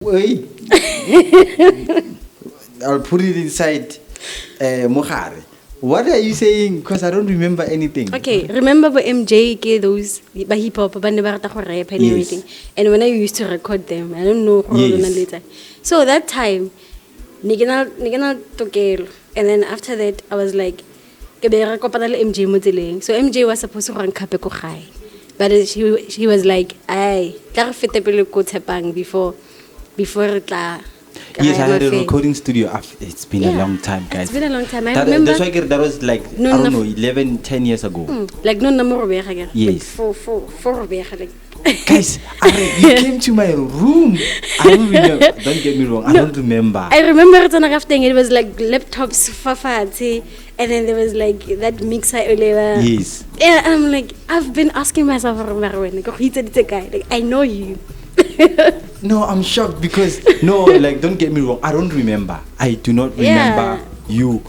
Wait. I'll put it inside Mohare. What are you saying? Because I don't remember anything. Okay, remember the MJ those by hip hop, but never rap and everything. And when I used to record them, I don't know how long later. So that time, Nigana Tokelo. And then after that, I was like, MJ modeling. So MJ was supposed to run Kapeko High. But he was like, "Ay, tla fit go Tshepang before it la." Yes, I had a recording studio. It's been a long time, guys. It's been a long time. I remember. That's why that was like, I don't know, 11, 10 years ago. Like no number of yes. Like four like. Guys, you came to my room. I don't remember. Don't get me wrong. I don't remember. I remember it on a thing. It was like laptops, fafati, and then there was like that mixer earlier. Yes. Yeah, I'm like, I've been asking myself, like, I know you. No, I'm shocked because like, don't get me wrong. I don't remember. I do not remember you.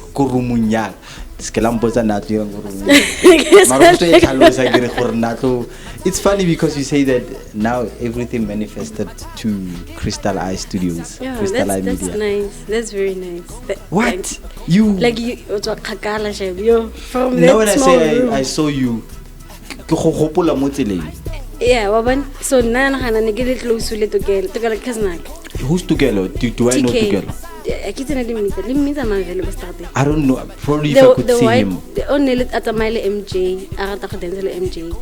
It's funny because you say that now everything manifested to Crystal Eye Studios. Yeah, Crystal Eye that's Media. Nice. That's very nice. What? You from that when I small say room. I saw you. Yeah, waban. So nana ne get close to cousin. Who's together? Do I know together? I don't know. Probably if I could see him. The only at a mile MJ, MJ.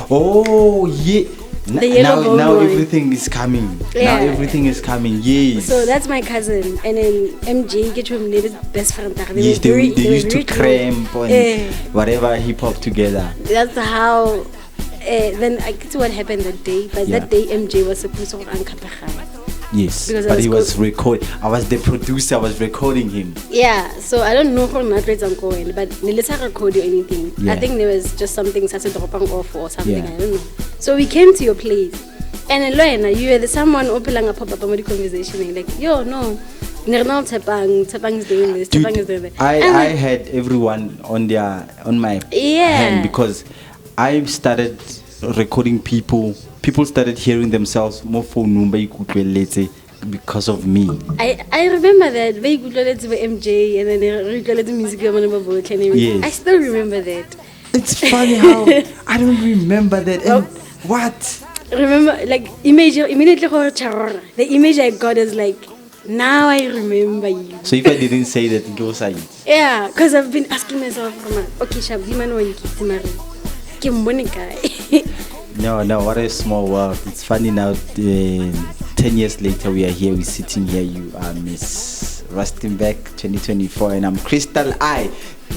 Oh yeah. Now everything is coming. Yeah. Now everything is coming. Yes. So that's my cousin, and then MJ get him best friend. Yes, they used to cramp and whatever hip hop together. That's how. Then I guess what happened that day. But that day MJ was supposed to uncut. Yes, but he was recording. I was the producer. I was recording him. Yeah, so I don't know how much I'm going, but Nilisa record or anything. Yeah. I think there was just something such a dropping off or something. Yeah. I don't know. So we came to your place, and Loena, you were the someone opening a pop-up conversation, like, yo, no, Tshepang is doing this. Tshepang is doing that. I had everyone on my hand because I started recording people. People started hearing themselves more for Numba because of me. I remember that they could let MJ and then they let the music and everything. Yes. I still remember that. It's funny how I don't remember that. And what? Remember, like immediately the image I got is like, now I remember you. So if I didn't say that, go say it. Yeah, because I've been asking myself, okay, Shabiman, when you keep married. No, what a small world. It's funny now, 10 years later, we are here, we're sitting here. You are Miss Rustenburg 2024, and I'm Crystal Eye. I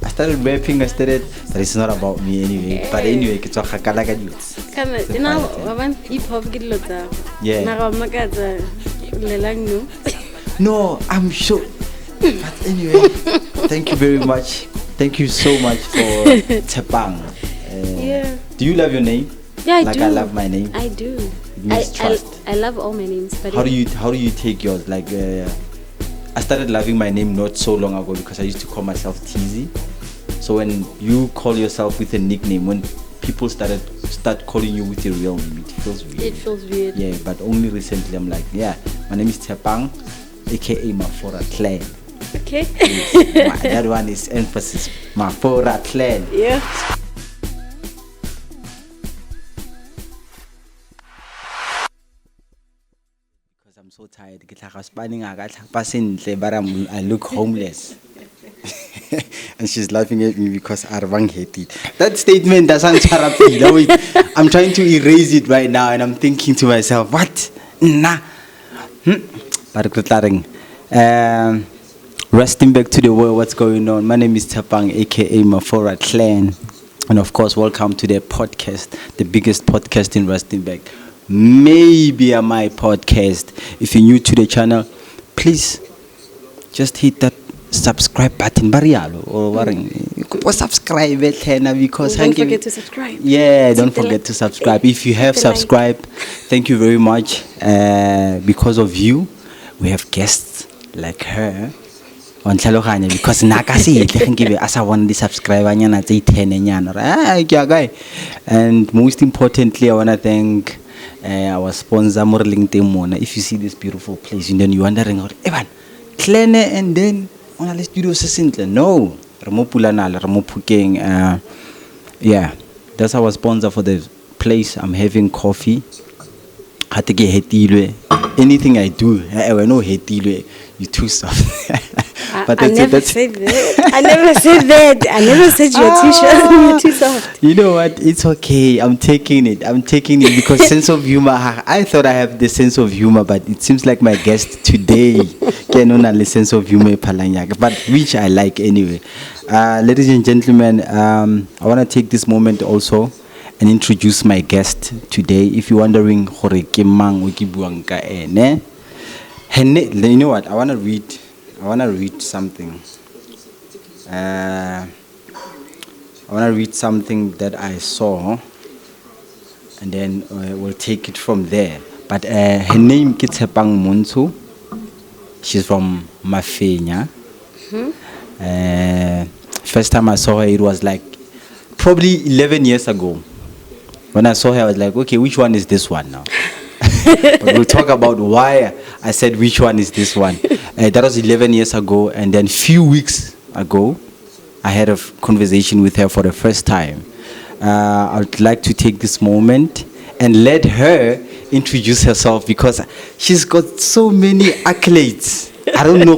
started rapping, but it's not about me anyway. But anyway, no, I'm sure. But anyway, thank you very much. Thank you so much for Tshepang. Do you love your name? Yeah, I do. I love my name. I do. It means trust. I love all my names. But how do you take yours? Like, I started loving my name not so long ago because I used to call myself Teasy. So when you call yourself with a nickname, when people start calling you with your real name, it feels weird. It feels weird. Yeah, but only recently I'm like, yeah, my name is Tshepang, aka MAFORACLAN. Okay. Yes, that one is emphasis. MAFORACLAN. Yeah. Because I'm so tired. I look homeless. And she's laughing at me because Arvang hate it. That statement doesn't wait. I'm trying to erase it right now and I'm thinking to myself, what? Nah. Rustenburg to the world, what's going on? My name is Tshepang, aka MAFORACLAN. And of course, welcome to the podcast, the biggest podcast in Rustenburg. Maybe my podcast. If you're new to the channel, please just hit that subscribe button, or subscribe because don't forget to subscribe. Yeah, don't forget to subscribe. If you have subscribed, thank you very much. Because of you, we have guests like her. on tlhaloganya because naka se itle ge ke be asa bona di subscriber nyana tse 10 nyana guy. And most importantly, I want to thank our sponsor mo re leng teng mona. If you see this beautiful place and then you wondering evan clean and then on the studio se sentle, no, re mo PULA NALA, re mo PHOKENG. Yeah, that's our sponsor for the place. I'm having coffee. Anything I do, I know hetilwe, you too soft. But I never said that. I never said that. I never said you're too soft. You know what? It's okay. I'm taking it because sense of humor. I thought I have the sense of humor, but it seems like my guest today cannot have the sense of humor, but which I like anyway. Ladies and gentlemen, I want to take this moment also and introduce my guest today. If you're wondering, you know what? I want to read something. I want to read something that I saw, and then we'll take it from there. But her name is Tshepang Montsho. She's from Mafenya. First time I saw her, it was like probably 11 years ago. When I saw her, I was like, okay, which one is this one now? But we'll talk about why I said which one is this one. That was 11 years ago, and then few weeks ago, I had a conversation with her for the first time. I would like to take this moment and let her introduce herself because she's got so many accolades. I don't know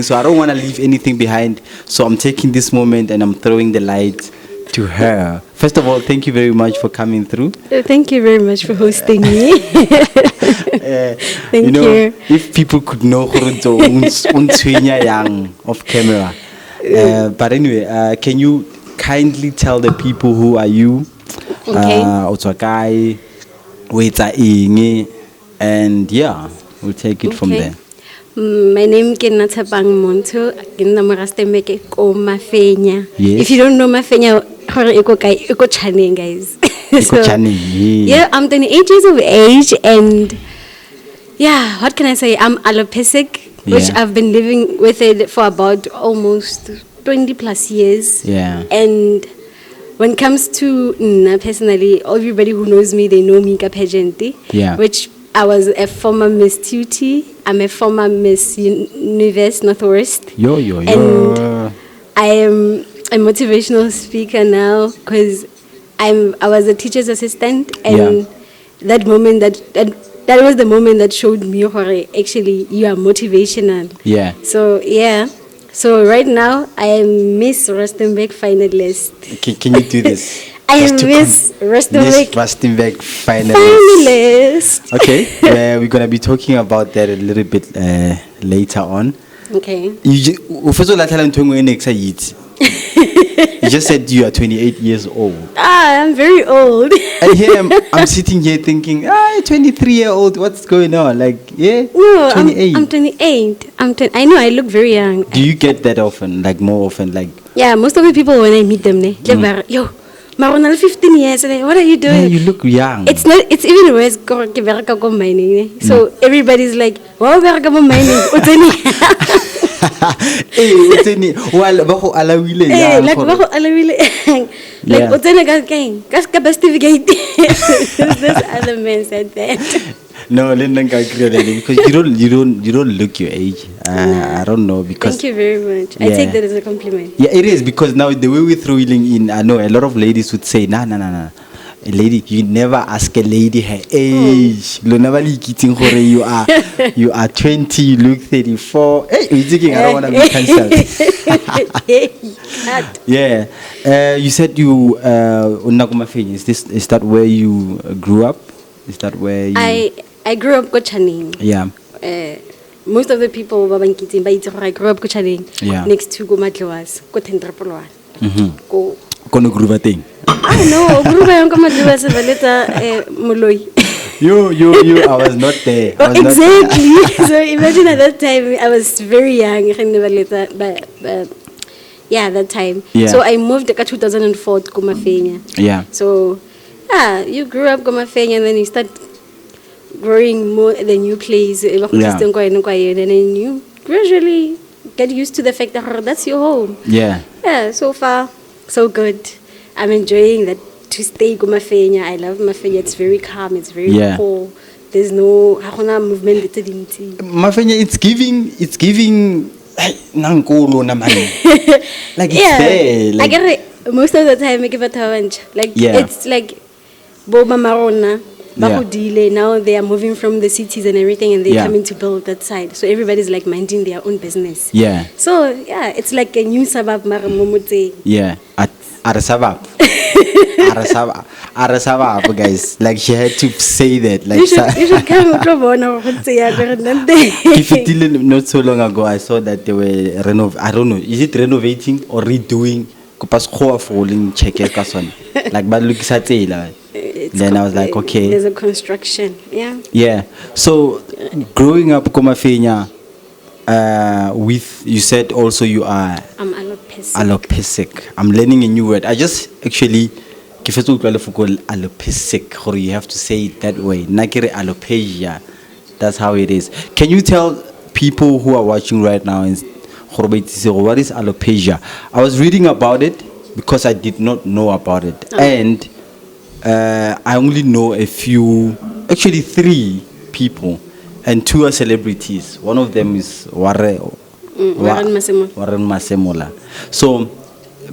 so I don't want to leave anything behind. So I'm taking this moment and I'm throwing the light to her. First of all, thank you very much for coming through. Thank you very much for hosting me. Thank you. If people could know young off camera. But anyway, can you kindly tell the people who are you? Okay. And yeah, we'll take it from there. My name is Tshepang Montsho. I'm from Rustenburg, Mafenya. Yes. If you don't know Mafenya, iko Channing, guys. Yeah, I'm 28 years of age, and yeah, what can I say? I'm alopecic, which I've been living with it for about almost 20 plus years. Yeah. And when it comes to personally, everybody who knows me, they know me as pageanty. Yeah. Which I was a former Miss Tutti. I'm a former Miss Universe Northwest. And I am a motivational speaker now because I was a teacher's assistant, and that moment that was the moment that showed me actually you are motivational. Yeah. So right now I am Miss Rustenburg finalist. Can you do this? I am Miss Rustenburg finalist. Okay, we're gonna be talking about that a little bit later on. Okay. You just said you are 28 years old. I'm very old. And here I'm sitting here thinking, 23-year-old, what's going on? Like, no, 28. I'm 28. I know I look very young. Do you get that often, like more often, like? Yeah, most of the people when I meet them, yo, Marona 15 years. What are you doing? Yeah, you look young. It's not. It's even worse. Mining. So everybody's like, "Wow, mining." Like this other man said that. No, because you don't look your age. I don't know because. Thank you very much. I take that as a compliment. Yeah, it is because now the way we're throwing in, I know a lot of ladies would say, nah. A lady, you never ask a lady her age. You are 20, you look 34. Hey, you're thinking I don't want to be cancelled. Yeah. You said you is that where you grew up? Is that where you? I grew up Channing. Yeah. Most of the people I grew up Channing. Yeah. Next to go Matlawas, go Tendrapolwan. Go. Kono gruva thing. No, gruva yung kamatlawas baleta Moloi. You, I was not there. Exactly. So imagine at that time I was very young, but yeah, that time. Yeah. So I moved in 2004 to Mafenya. Yeah. So you grew up Mafenya and then you start growing more at the new place. And then you gradually get used to the fact that that's your home. Yeah. Yeah, so far, so good. I'm enjoying that to stay with Mafenya. I love Mafenya. It's very calm. It's very cool. There's no movement. Mafenya, it's giving. Nankolo naman. Like it's there. Like, I get it. Most of the time, I give it a like it's like Boba Marona. Now they are moving from the cities and everything, and they're coming to build that side. So everybody's like minding their own business. Yeah. So it's like a new suburb, Maramomote. Yeah. At a suburb. Arasaba, guys. Like she had to say that. Like you should come to not so long ago, I saw that they were I don't know, is it renovating or redoing? Like, but look at then I was like, okay. There's a construction, Yeah. So, growing up, Komafenya, with you said also you are. I'm alopecic. Alopecic. I'm learning a new word. I just actually alopecic, or you have to say it that way. Nakire alopecia. That's how it is. Can you tell people who are watching right now what is alopecia? I was reading about it because I did not know about it, and I only know a few, actually 3 people, and 2 are celebrities. One of them is Warren Masemola. So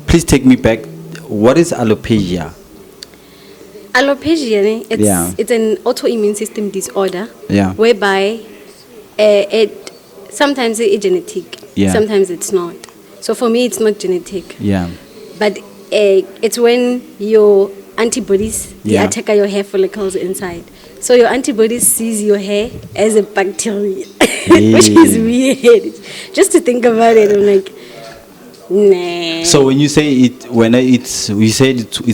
please take me back. What is alopecia? Alopecia, it's an autoimmune system disorder, whereby it sometimes it's genetic, sometimes it's not. So for me, it's not genetic. But it's when your antibodies attack your hair follicles inside. So your antibodies sees your hair as a bacteria, which is weird. Just to think about it, I'm like, nah. So when you say it's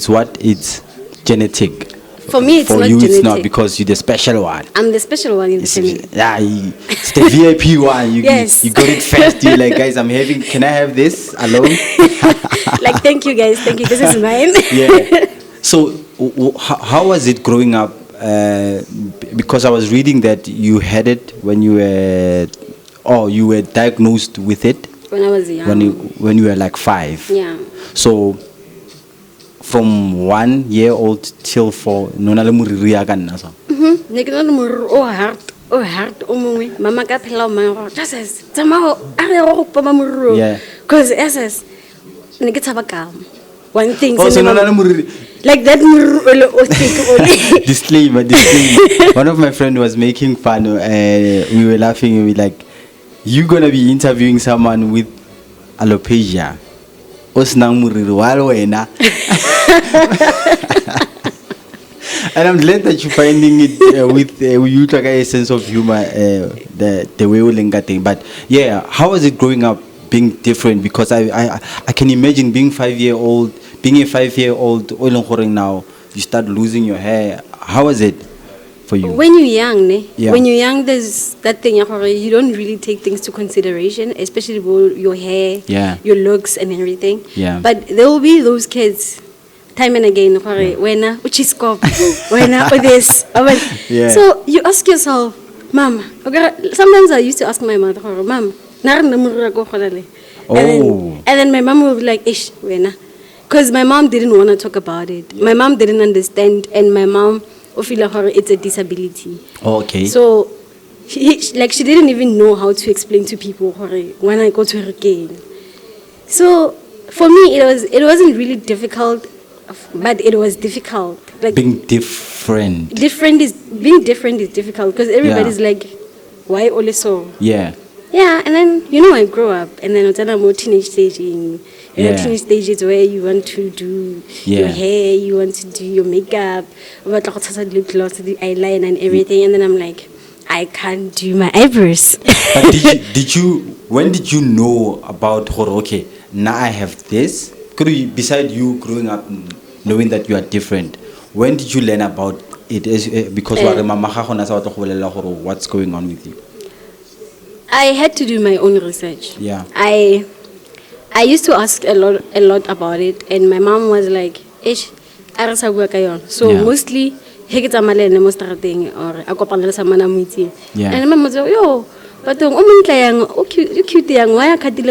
what? It's genetic. For me, it's for not you, genetic. It's not, because you're the special one. I'm the special one in the family. Yeah, it's the VIP one. You got it first. You're like, guys, can I have this alone? Like, thank you, guys. Thank you. This is mine. Yeah. So, how was it growing up? Because I was reading that you had it when you were diagnosed with it when I was young. When you were like 5. Yeah. So, from 1 year old till 4, nona le moriri ya ka nna so. Ne ke na le moriri o hard o mongwe mama ka phela o mang Jesus tsamao a re go poma moriri. Yeah. Cause SS ne ke tshaba ka one thing so nona le moriri like that moriri o stick disclaimer. One of my friends was making fun. We were laughing. We were like, you gonna be interviewing someone with alopecia. Osnang moriri wa wena. And I'm glad that you're finding it with you like a sense of humor, the way we link thing. But yeah, how was it growing up being different? Because I can imagine being a 5-year-old now, you start losing your hair. How was it for you? When you're young, when you're young, there's that thing you don't really take things to consideration, especially your hair, your looks and everything. Yeah. But there will be those kids time and again, when which is called when this. So you ask yourself, Mom. Sometimes I used to ask my mother, Mom, and then my mom would be like, Ish, because my mom didn't want to talk about it. My mom didn't understand, and my mom feel like it's a disability. Okay. So she didn't even know how to explain to people when I go to her again. So for me, it wasn't really difficult. But it was difficult. Like being different. Being different is difficult because everybody's like, why only so? Yeah. Yeah, and then I grow up, and then I'm more teenage staging. Teenage stage is where you want to do your hair, you want to do your makeup, the eyeliner and everything, and then I'm like, I can't do my eyebrows. But when did you know about okay, now I have this? Beside you growing up knowing that you are different, when did you learn about it? Because what's going on with you? I had to do my own research. Yeah. I used to ask a lot about it, and my mom was like, "Ish, so mostly or and my mom was like, yo, But cute young, why I cut the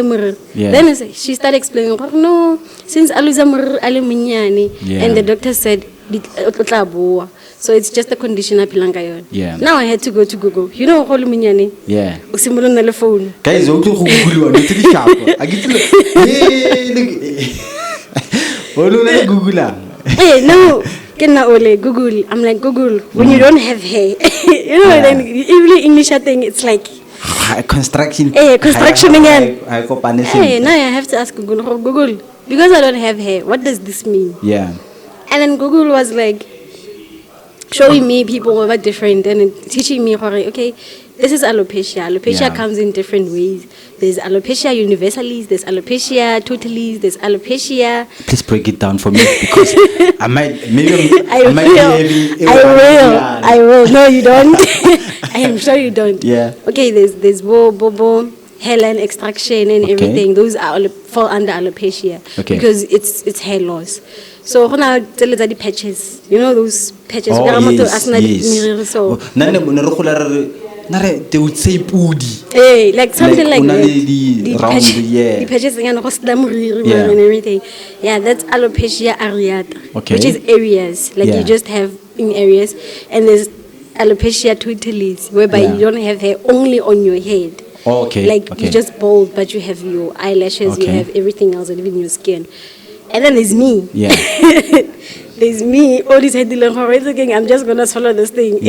Then she started explaining, no, since Aluzamur Aluminyani, and the doctor said, so it's just a condition of Pilangayon. Yeah. Now I had to go to Google. You know Holuminyani? Yeah. Usimulon na phone. Guys, go to Google. I get to Google. Hey, no. Google. I'm like, Google, when you don't have hair. You know, then even English thing, it's like construction. Hey, construction again. Hey, now I have to ask Google. Google, because I don't have hair, what does this mean? Yeah. And then Google was like showing me people who were different and teaching me, okay, this is alopecia. Alopecia comes in different ways. There's alopecia universalis, there's alopecia totalis, there's alopecia. Please break it down for me because I will. No, you don't. I am sure you don't. Yeah. Okay, there's bobo, hairline extraction and everything. Those are fall under alopecia because it's hair loss. So now tell us the patches. You know those patches. Yes. So they would say pudi. Hey, like something like that. The patches and everything. Yeah, that's alopecia areata, which is areas. Like you just have in areas. And there's alopecia totalis, whereby you don't have hair only on your head. Like you're just bald, but you have your eyelashes, you have everything else, and even your skin. And then there's me. Yeah. There's me. All this head thinking I'm just gonna swallow this thing.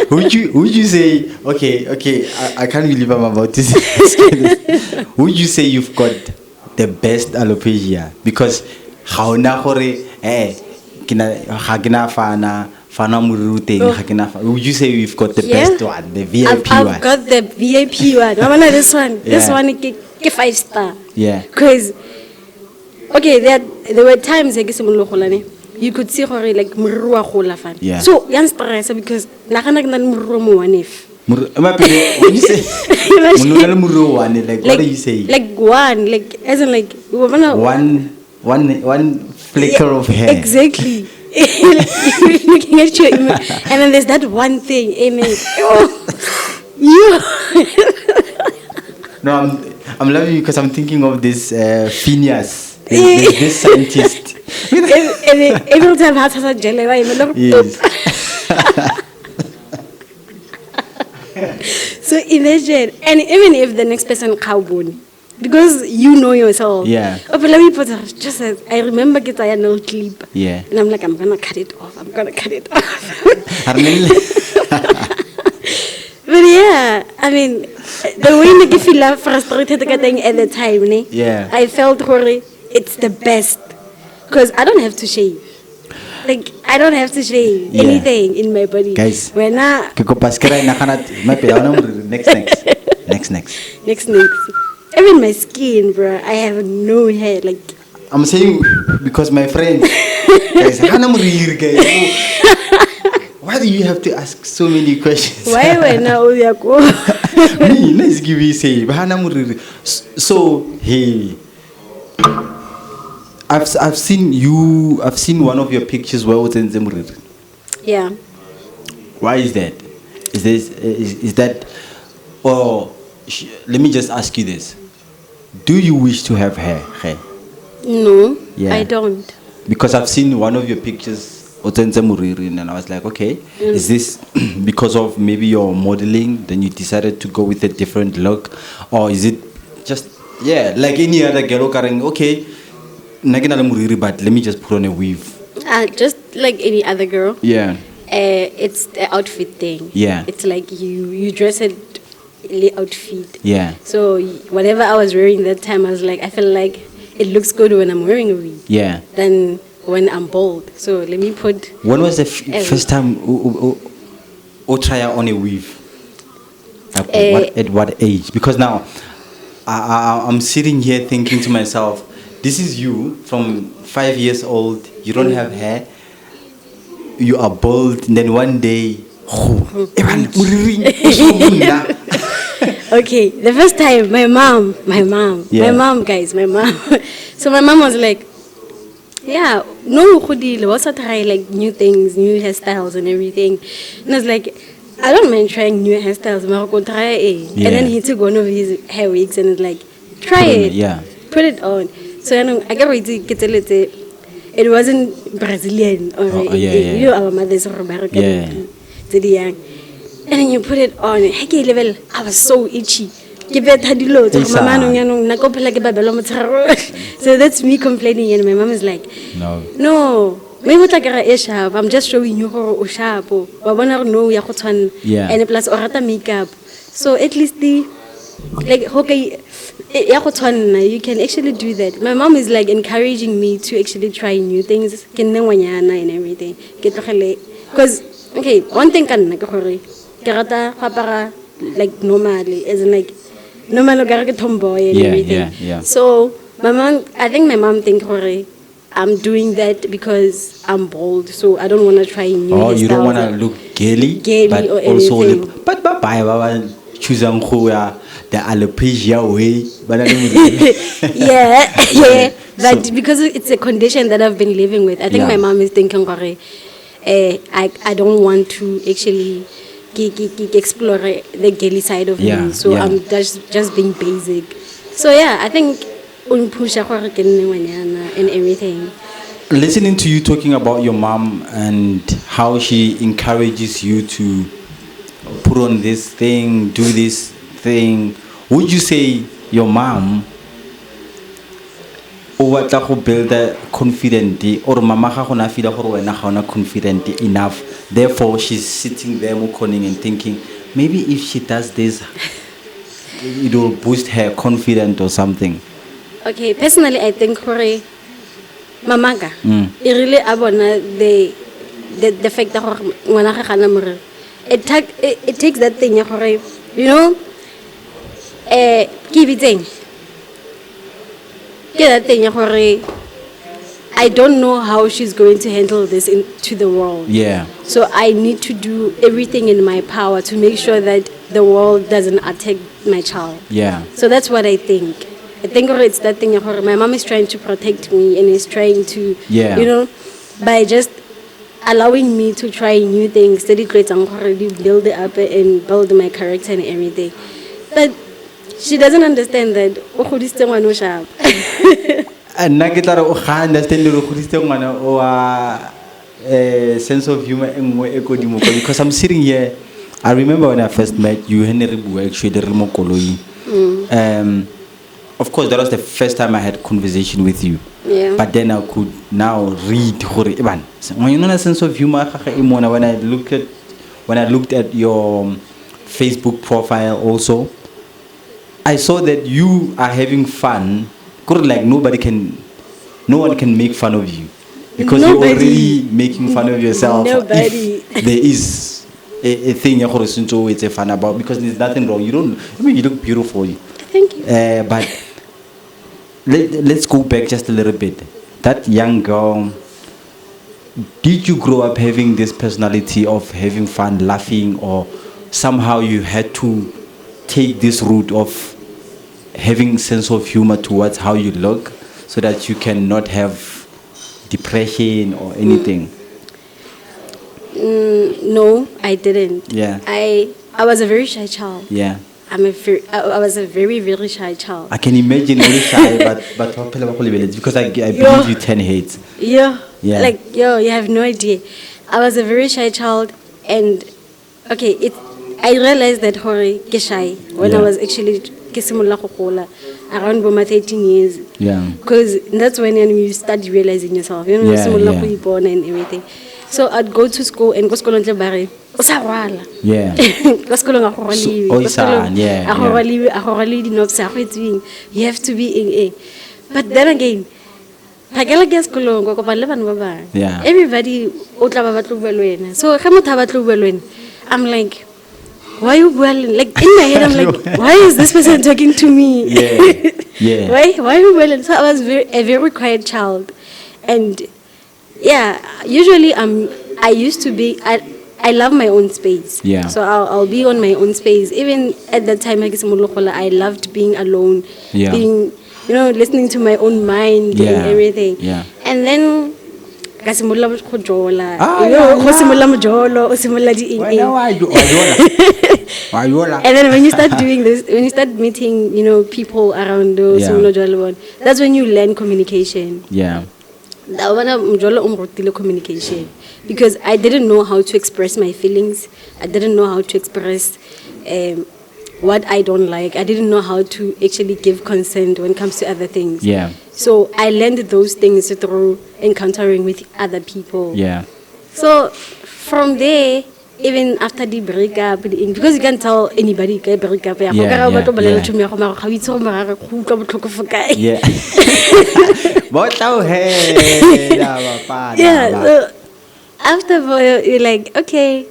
Would you say okay? I can't believe I'm about to say this. Would you say you've got the best alopecia? Because how na fana would you say we've got the best one, the VIP one? I've got the VIP one. This one. This one is 5-star. Yeah. Because there were times you could see her like murua khola fan. Yeah. So yan stress because nakana kana murua mo wanef. When you say like what do you say? Like one, like as in like one flicker of hair. Exactly. Looking at you, and then there's that one thing, amen. You. No, I'm loving you because I'm thinking of this Phineas, this scientist. Every time has a jelly, yes. So imagine, and even if the next person cowbone, because you know yourself. Yeah. But let me put it just as I remember get a no clip. Yeah. And I'm like, I'm gonna cut it off. But yeah, I mean, the way I feel frustrated at the time, yeah. I felt it's the best because I don't have to shave. Like I don't have to shave anything in my body. Guys, when next. Even my skin, bro, I have no hair. Like I'm saying because my friend, guys, why do you have to ask so many questions? Why now me? Let's give you say. So hey, I've seen you. I've seen one of your pictures where it's in Zemuriri. Yeah. Why is that? Is that? Or let me just ask you this: do you wish to have hair? No, I don't. Because I've seen one of your pictures. And I was like, okay, is this because of maybe your modeling, then you decided to go with a different look, or is it just like any other girl carrying okay, but let me just put on a weave? Just like any other girl. Yeah. It's the outfit thing. Yeah. It's like you dress it outfit. Yeah. So whatever I was wearing that time, I was like, I feel like it looks good when I'm wearing a wig. Yeah. Then when I'm bald. So let me put. When was the first time you try on a weave? At what age? Because now I'm sitting here thinking to myself, this is you from 5 years old. You don't have hair. You are bald, and then one day. Okay, the first time my mom. So my mom was like, yeah, no, what's try like new things, new hairstyles and everything. And I was like, I don't mind trying new hairstyles, Marco, try it. Yeah. And then he took one of his hair wigs and was like, try Put on it. it, yeah. Put it on. So I got ready to get a little. It wasn't Brazilian or you know our mothers are American. Yeah. To the young. And then you put it on. Hey, level. I was so itchy. So that's me complaining, and my mom is like, no. I'm just showing you how sharp. Yeah. And plus orata makeup. So at least you can actually do that. My mom is like encouraging me to actually try new things and everything. Because okay, one thing can like normally, as in like normal tomboy and everything. Yeah. So I think my mom think I'm doing that because I'm bold, so I don't want to try new hairstyles. Oh, you don't want to look girly but or also anything. but bye choosing the alopecia way. But yeah. But because it's a condition that I've been living with, I think my mom is thinking, I don't want to actually explore the girly side of me, so I'm just being basic. So yeah, I think and everything. Listening to you talking about your mom and how she encourages you to put on this thing, do this thing, would you say your mom over to build a confident or mama ga feel confident enough, therefore she's sitting there and thinking maybe if she does this it will boost her confidence or something? Okay, personally I think Mamaga, it really abona the fact that it takes that thing, you know, give it thing. Get that thing, I don't know how she's going to handle this into the world. Yeah. So I need to do everything in my power to make sure that the world doesn't attack my child. Yeah. So that's what I think. I think it's that thing. My mom is trying to protect me and is trying to, you know, by just allowing me to try new things, steady create and already build it up and build my character and everything. But she doesn't understand that. And I understand or sense of humor because I'm sitting here. I remember when I first met you, actually, of course, that was the first time I had conversation with you. Yeah. But then I could now read when you know a sense of humor when I looked at your Facebook profile also, I saw that you are having fun. Like no one can make fun of you because you're already making fun of yourself. Nobody. If there is a thing it's a fun about, because there's nothing wrong. You look beautiful. Thank you. But let's go back just a little bit. That young girl, did you grow up having this personality of having fun, laughing, or somehow you had to take this route of having sense of humor towards how you look so that you cannot have depression or anything? No, I didn't. Yeah. I was a very shy child. Yeah. I was a very, very shy child. I can imagine very shy, but because I believe you 10 heads. Yeah. Yeah. Like, you have no idea. I was a very shy child, and okay, I realized that ke shy when I was actually around my 13 years. Yeah. Because that's when you start realizing yourself. You know, and everything. So I'd go to school and go to school until Barry. Yeah. You have to be in A. But then again, yeah. Everybody so I'm like, why you welling? Like in my head I'm like, why is this person talking to me? Yeah. Yeah. Why are you welling? So I was a very quiet child. And yeah, usually I used to be I love my own space. Yeah. So I'll be on my own space. Even at that time I loved being alone. Being listening to my own mind and everything. Yeah. And then ka simolla go jola yeah. simolla mojolo o simolla di eng Why and then when you start doing this, when you start meeting, people around those that's when you learn communication. Yeah. That one communication, because I didn't know how to express my feelings. I didn't know how to express what I don't like. I didn't know how to actually give consent when it comes to other things. Yeah. So I learned those things through encountering with other people. Yeah. So from there, even after the breakup, because you can't tell anybody can break up. Yeah. So after you're like, okay,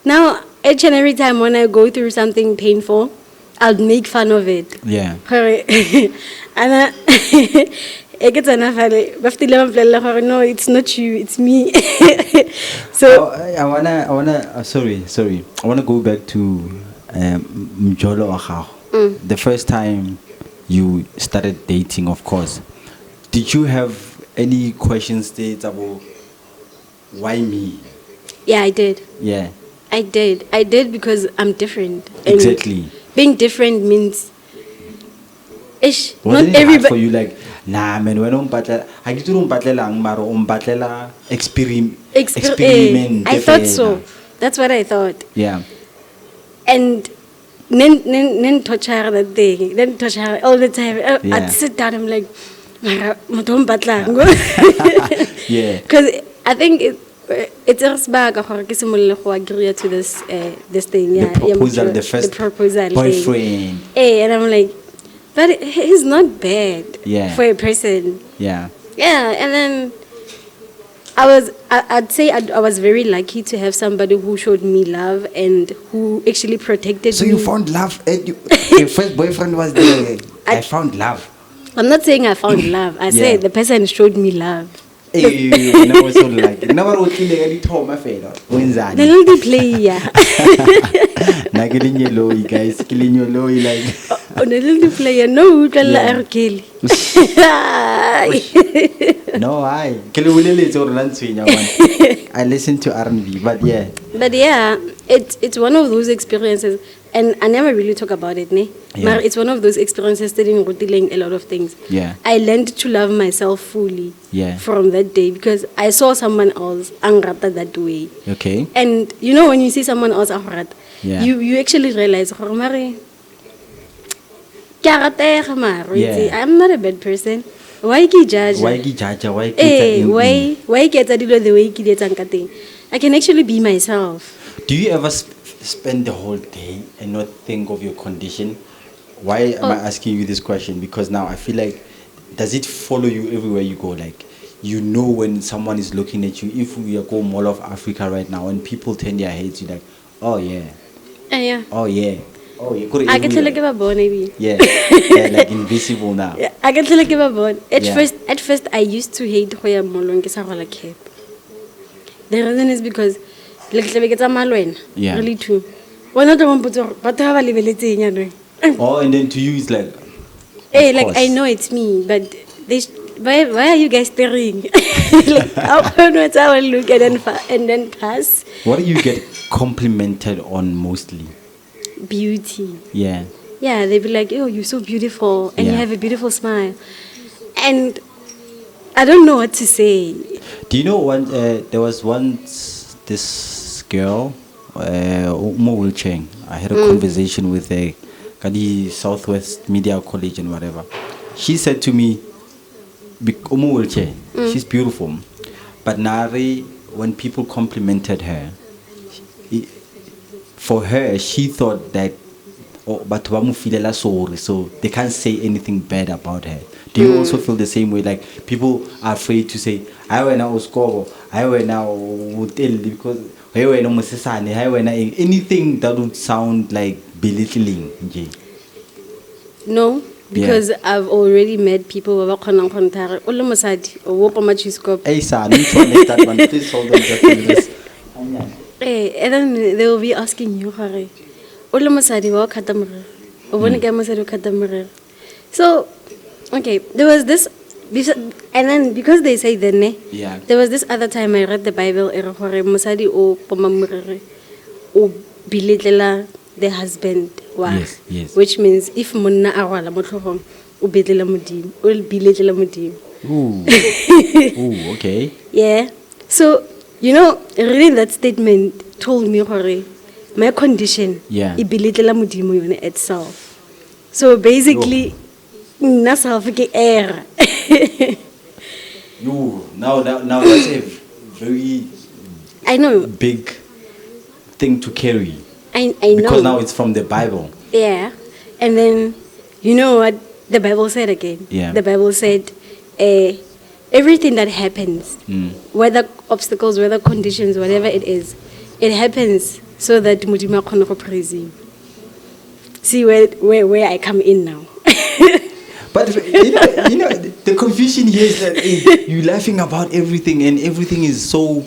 now each and every time when I go through something painful, I'll make fun of it. Yeah. And it gets enough. No, it's not you, it's me. So I wanna. Sorry. I wanna go back to Mjolo Ahao. The first time you started dating, of course. Did you have any questions there about why me? yeah, I did. Yeah. I did because I'm different. And Exactly. being different means Wasn't not it hard everybody. for you, like, nah man, when I get to lang maro experiment. I thought so. That's what I thought. Yeah. And then touch her that day. Then touch her all the time. Yeah. I'd sit down. I'm like, don't batla. Yeah. Because I think it's us back. I agree to this thing. Yeah. The proposal, the first proposal boyfriend. Hey, and I'm like, but he's not bad. Yeah. For a person. Yeah. Yeah, and then I'd say I was very lucky to have somebody who showed me love and who actually protected me. So you found love at your first boyfriend was there. I found love. I'm not saying I found love. I said the person showed me love. Hey, now it's all like never would kill any Tom affair. When's that? The little player. Not killing your low, guys, killing your low like On a little player, no, Kelly. No, I listen to R&B, but yeah. But yeah, it's one of those experiences, and I never really talk about it, ne? Yeah. But it's one of those experiences that in dealing a lot of things. Yeah. I learned to love myself fully. Yeah. From that day, because I saw someone else angrata that way. Okay. And when you see someone else angrata, Yeah. you actually realize, Yeah. I'm not a bad person. Why ki judge? Why judge? Why get the way ki etsang ka teng? I can actually be myself. Do you ever spend the whole day and not think of your condition? Why am I asking you this question? Because now I feel like, does it follow you everywhere you go? Like, when someone is looking at you. If we are going Mall of Africa right now and people turn their heads, you're like, oh yeah. Yeah. Oh yeah. Oh yeah. I can tell like a born maybe. Yeah. They're like invisible now. Yeah, I can tell like a born. At Yeah. first I used to hate Hoya Molong ke sa gola cap. The reason is because Yeah. really too. One of the one but Oh, and then to you it's like, hey, of like course. I know it's me, but why are you guys staring? Like, how can I look and then pass? What do you get complimented on mostly? Beauty. Yeah. Yeah, they be like, oh, you're so beautiful, and you Yeah. have a beautiful smile, and I don't know what to say. Do you know there was once this girl, Umo Wilcheng. I had a conversation with a Kadi Southwest Media College and whatever. She said to me, Umo Wilcheng, she's beautiful, but Nari, when people complimented her, for her, she thought that, so they can't say anything bad about her. Do you also feel the same way? Like, people are afraid to say, I went out score, I went out because I went out anything that would sound like belittling. No, because I've already met people who are kontare. Olo mosadi, o wopa machiscope. Hey, son, you to make that one. Please hold on just in this. And then they will be asking you, Hare. Olo mosadi wa katamre. O bone ka mosadi o katamre. So, okay, there was this And then because they say then, Yeah. there was this other time I read the Bible, mosadi o pomamurere o biletlela the husband wa. Yes, yes. Which means if monna a rwala mo tlhogong o betlela modimo, o biletlela modimo. Ooh. Ooh, okay. Yeah. So, reading that statement told me hore my condition Yeah. e biletlela modimo yone itself. So basically nna self ke error. Now that's a very I know. big thing to carry. I know. Because now it's from the Bible. Yeah. And then, you know what the Bible said again? Yeah. The Bible said, everything that happens, whether obstacles, whether conditions, whatever it is, it happens so that Modimo kgone go praise you. See where I come in now. But the confusion here is that you're laughing about everything and everything is so.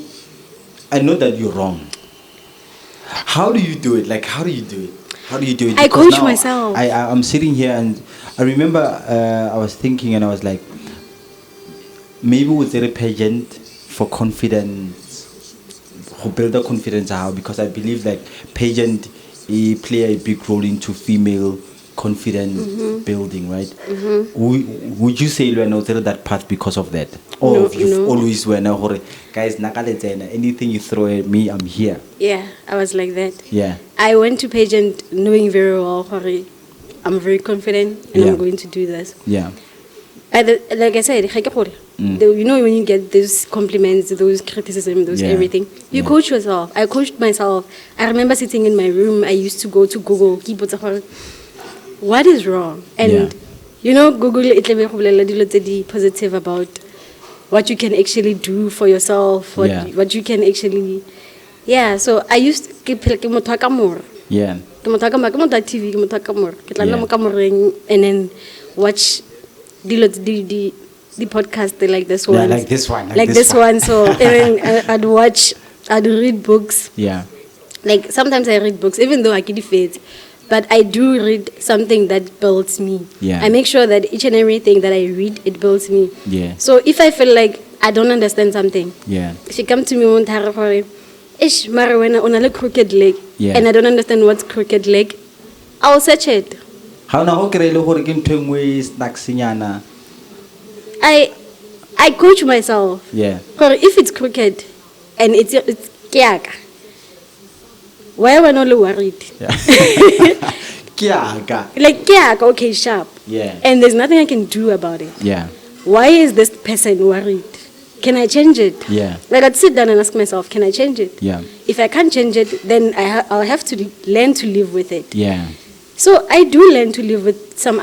I know that you're wrong. How do you do it? Like, how do you do it? How do you do it? I Because coach now myself. I'm sitting here and I remember I was thinking and I was like, maybe was there a pageant for confidence, who build the confidence how? Because I believe like pageant play a big role into female confidence building, right? Would you say you are not that path because of that? Or No, you've no. always were now, guys, anything you throw at me, I'm here. Yeah, I was like that. Yeah. I went to pageant knowing very well, hore, I'm very confident and Yeah. I'm going to do this. Yeah. Like I said, when you get those compliments, those criticism, those Yeah. everything, you Yeah. coach yourself. I coached myself. I remember sitting in my room. I used to go to Google. What is wrong? And Google it le be go bolela dilo tse di positive about what you can actually do for yourself. What you can actually. Yeah. So I used ke motho ka mora. Yeah. Ke motho ka TV. Ke motho ka mora. Ke tla nna Yeah. mo kamoreng and then watch the podcast like this one. Yeah, like this one. Like this one. So and then I'd read books. Yeah. Like sometimes I read books, even though I get fit, but I do read something that builds me. Yeah. I make sure that each and everything that I read, it builds me. Yeah. So if I feel like I don't understand something, Yeah. she come to me one time for ish mara wena una le crooked leg, Yeah. and I don't understand what's crooked leg, I'll search it. How na ho krele gore ke ntwe ngwe snacksenyana? I coach myself. Yeah. For if it's crooked and it's kiaka, why am I not worried? Yeah. Kiaka. Like kiaka, okay, sharp. Yeah. And there's nothing I can do about it. Yeah. Why is this person worried? Can I change it? Yeah. Like I'd sit down and ask myself, can I change it? Yeah. If I can't change it, then I'll have to learn to live with it. Yeah. So I do learn to live with some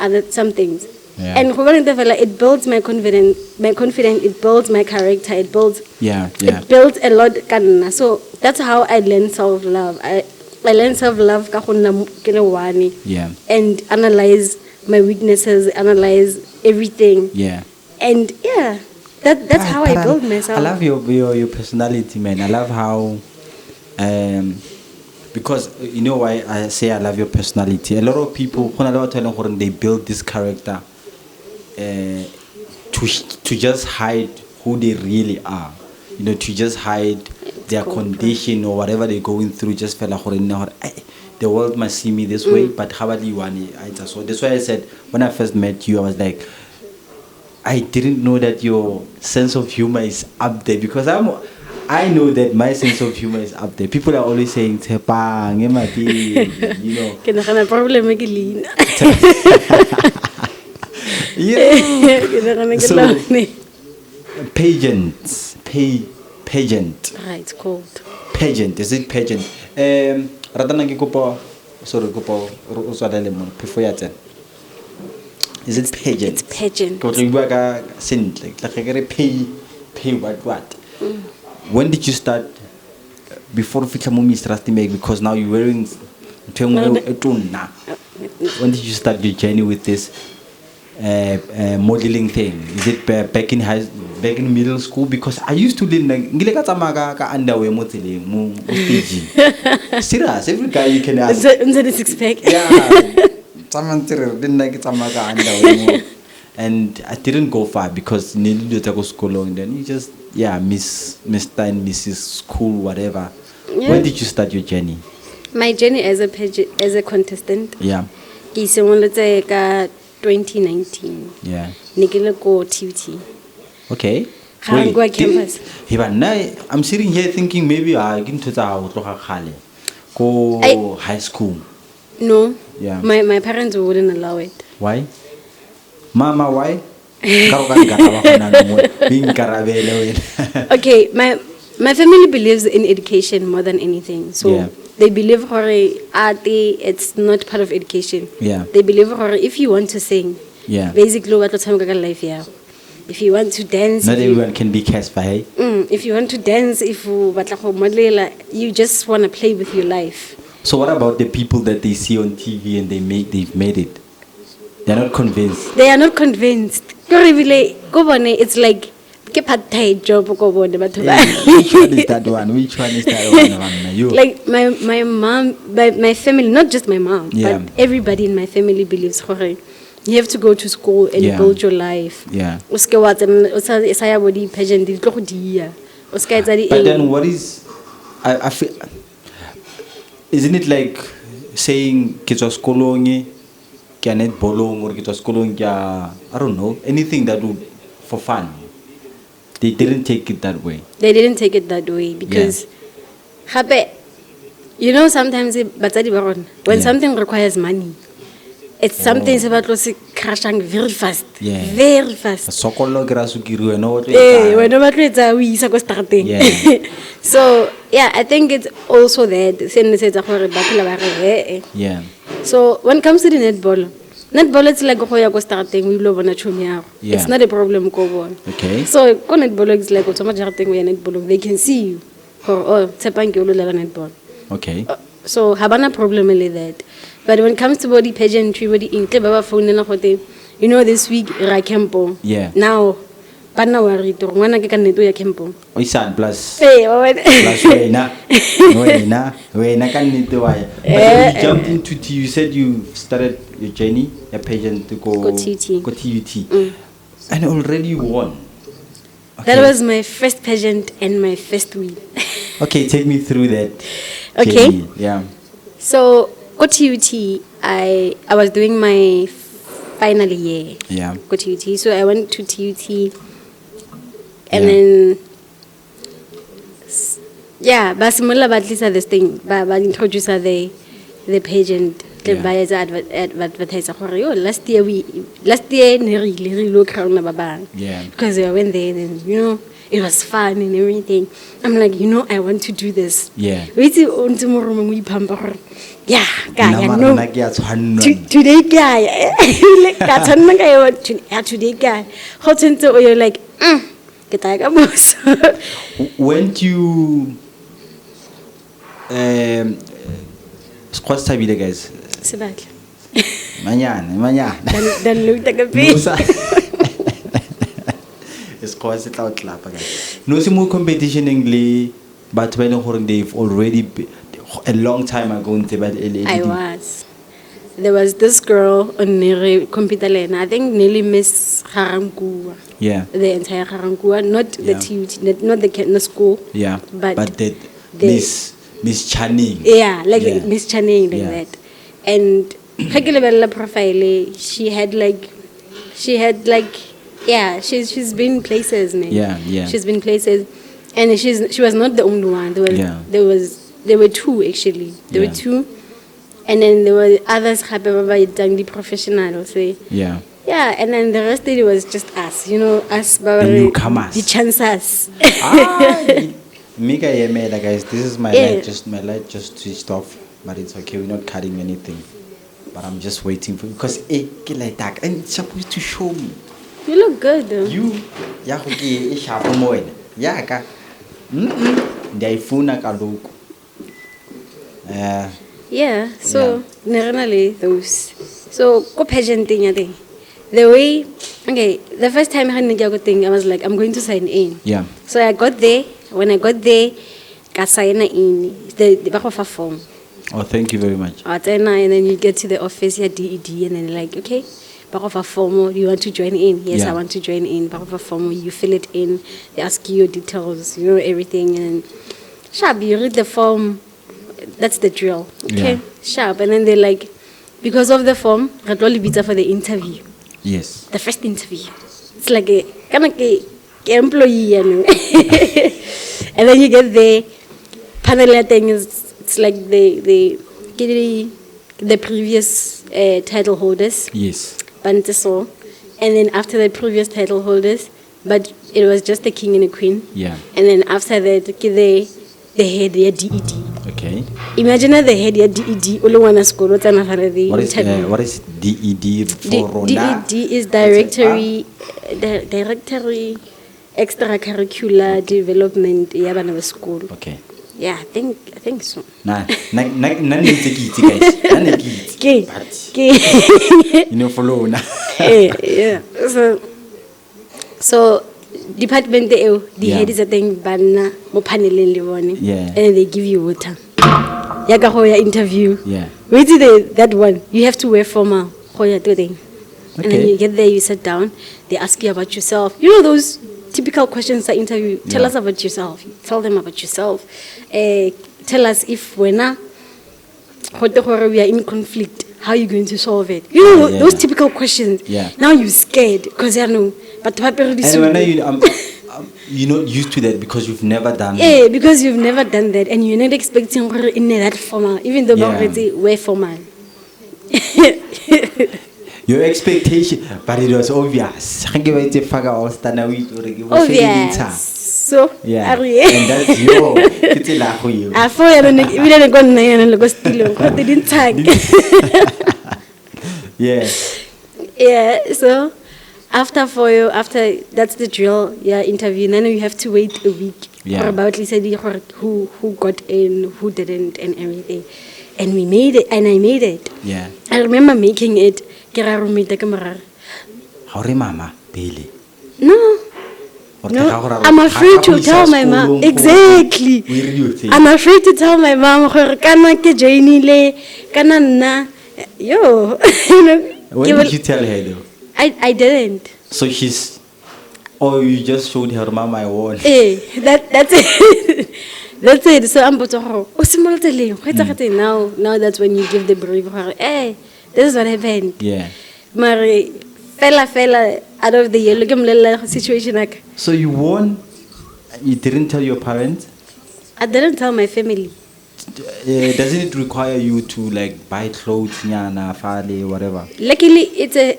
things. Yeah. And it builds my confidence. It builds my character. It builds. Yeah. It builds a lot. So that's how I learn self-love. I learn self-love Yeah. and analyze my weaknesses, analyze everything. Yeah. And yeah, that's how I build myself. I love your personality, man. I love how, because you know why I say I love your personality. A lot of people, they build this character to just hide who they really are. To just hide their condition or whatever they're going through. Just feel like the world must see me this way, but how about you? So that's why I said when I first met you, I was like, I didn't know that your sense of humor is up there, because I know that my sense of humor is up there. People are always saying Tshepang, Ke nagana problem ke leina. So pageant. Right, it's called Pageant. Is it pageant? Ratana ke kopa sorry kopa o tswalele mo before ya tsena. Is it pageant? It's pageant. Go tlo bua ka sentle. Tla ke re pay what? When did you start before fitla mo Miss Rustenburg, because now you're wearing when did you start your journey with this modeling thing? Is it back in middle school? Because I used to ngile ka tsamaya ka underwear mo tseleng mo stage. Serious, every guy you can ask. It's a six pack. Yeah. Tsamaya ke tsamaya ka underwear mo. And I didn't go far because nili go school and then you just miss Mr. and Mrs. School, whatever. Yeah. When did you start your journey? My journey as a contestant. Yeah. Ke simolotse ka 2019. Yeah. Nikile ko TUT. Okay. Wait, campus. I'm sitting here thinking maybe I can go high school. No. Yeah. My parents wouldn't allow it. Why? Mama, why? Okay, my family believes in education more than anything. So they believe art it's not part of education. Yeah. They believe if you want to sing, basically what life here. If you want to dance, not everyone can be cast by. If you want to dance, if you just want to play with your life. So what about the people that they see on TV and they've made it? They're not convinced. They are not convinced. It's like part-time job. Which one is that one? Which one is that one? You. Like my mom, my family, not just my mom, but everybody in my family believes you have to go to school and build your life. Yeah. But then what is I feel, isn't it like saying kitso skolong kya net bolong or kitso skolong kya I don't know, anything that would for fun? They didn't take it that way. They didn't take it that way because you know sometimes when something requires money, it's something about crashing very fast. Yeah. Very fast. So yeah, I think it's also that. Yeah. So when it comes to the netball it's like go starting we love on a chunya. It's not a problem go on. Okay. So netball is like netball they can see you. Tshepang netball. Okay. So habana problem with that. But when it comes to body pageantry, you know this week Rakempo. Yeah. Now Pana worry to one can do a campo. Oisan plus plus Wena can need to why. But when you jumped into you said you started your journey, a pageant to go TUT. And already you won. Okay. That was my first pageant and my first win. Okay, take me through that. Okay. Journey. Yeah. So go TUT, I was doing my final year. Yeah. Go TUT. So I went to TUT and then Basimola Batlisa this thing, but introduce the pageant. Advertiser last year really look around because I went there and you know it was fun and everything. I'm like, you know, I want to do this. Yeah. Today guy today guy you're like went you squad stabile guys Mañana. Then look like a bitch. It's cause it out clap again. No more competition English, but when they've already a long time ago in the I was. There was this girl on Nere computer lane. I think nearly Miss Harankua. Yeah. The entire Harankua, not the TUT, not the school. Yeah. But the Miss Channing. Yeah, like Miss Channing like that. And her profile, she had like she's been places, man. Yeah. She's been places, and she was not the only one. There were two actually. There were two, and then there were others. The professional, say. Yeah. Yeah, and then the rest of it was just us, you know, us, the newcomers, the chances. Mika guys, this is my light just switched off, but it's okay. We're not cutting anything. But I'm just waiting for because and it's supposed to show me. You look good though. You yeah, so generally those. So go pageanting I think. The way the first time I was like, I'm going to sign in. Yeah. So I got there. When I got there, I signed in the back of a form. Oh, thank you very much. And then you get to the office, DED, and then like, okay, back of a form, do you want to join in? Yes, Yeah. I want to join in. Back of a form, you fill it in, they ask you your details, you know, everything. And sharp, you read the form, that's the drill. Okay, Yeah. sharp. And then they're like, because of the form, Ratoli Bita for the interview. Yes. The first interview. It's like a kind of a employee, you know. And then you get the panel thing is it's like the previous title holders. Yes. Banteso. And then after the previous title holders, but it was just the king and the queen. Yeah. And then after that, the head, the DED. Okay. Imagine the head, the DED, only one school. What is DED for Ronda? DED is directory extracurricular development. Yeah, school. Okay. Yeah, I think so. You know, follow na. Yeah. So department the head is a thing banna mo paneleng le bone. Yeah. And then they give you water. Yaka ho ya interview. Yeah. Wait till that one. You have to wear formal ho ya to thing. And then Okay. you get there, you sit down, they ask you about yourself. You know those typical questions that interview. Tell us about yourself. Tell them about yourself. Tell us if we are in conflict, how are you going to solve it? You know, those typical questions. Yeah. Now you're scared because you know, but And when you're not used to that because you've never done yeah, because you've never done that and you're not expecting in that formal, even though already we're formal. your expectation, but it was obvious. Obvious. So, Yeah. are And that's your. It's a laugh for you. I thought we didn't go and look still. They didn't tag. Yeah. Yeah, so after that's the drill, interview. Then you have to wait a week for about who got in, who didn't, and everything. And we made it, and I made it. Yeah. I remember making it. How mama, Billy? No, I'm afraid to tell my mom. Exactly. I'm afraid to tell my mom. Yo. When did you tell her though? I didn't. So you just showed her mama I won. That's it. That's it. So I'm about to now that's when you give the brief. Hey, this is what happened. Yeah. Mary fella out of the yellow situation. So you won. You didn't tell your parents. I didn't tell my family. Doesn't it require you to like buy clothes, nyana, fale, whatever? Luckily, it's a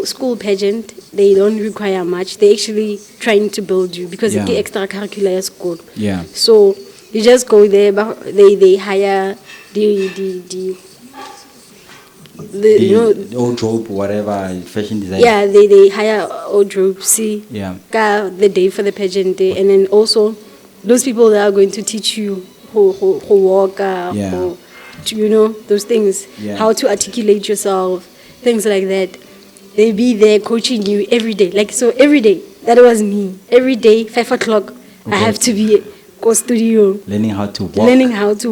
school pageant. They don't require much. They actually trying to build you because it's extracurricular school. Yeah. So you just go there. But they hire the wardrobe, whatever, fashion design. Yeah, they hire wardrobe. See. Yeah. The day for the pageant day, and then also those people that are going to teach you who walk, those things, how to articulate yourself, things like that. They be there coaching you every day. Like, so every day, that was me. Every day, 5 o'clock, I have to be go studio. Learning how to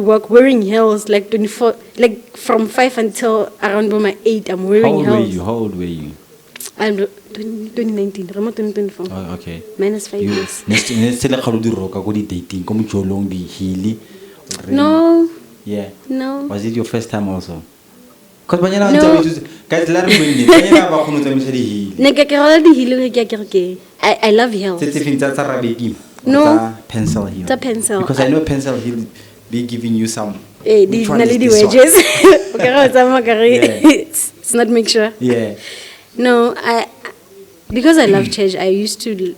walk. Wearing heels, like 24, like from 5 until around 8, I'm wearing heels. How old were you? I'm 2019, 2024. Oh, okay. Minus 5 years. No. Yeah. No. Was it your first time also? Because I love heels. No. Pencil heel. It's a pencil. Because I know pencil heel be giving you some. These wedges. It's not mixture. Yeah. No, because I love church, I used to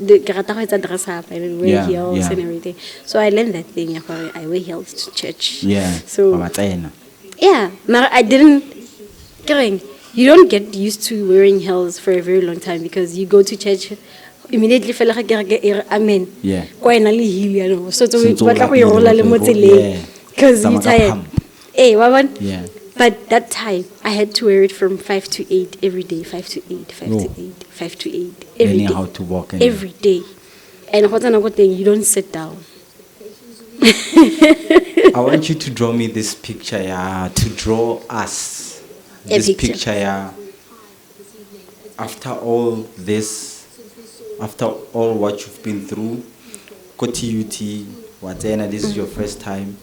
dress up and wear heels and everything. So I learned that thing. I wear heels to church. Yeah. So yeah, I didn't. You don't get used to wearing heels for a very long time because you go to church. Immediately feel like amen. Yeah. So because you tired. Hey, what? Yeah. But that time I had to wear it from 5 to 8 every day. 5 to 8, 5 to 8, 5 to 8 every Learning day. how to walk every day. And what's another thing? You don't sit down. I want you to draw me this picture, to draw us this picture, yeah. After all this, after all what you've been through, go to UT, whatever, this is your first time,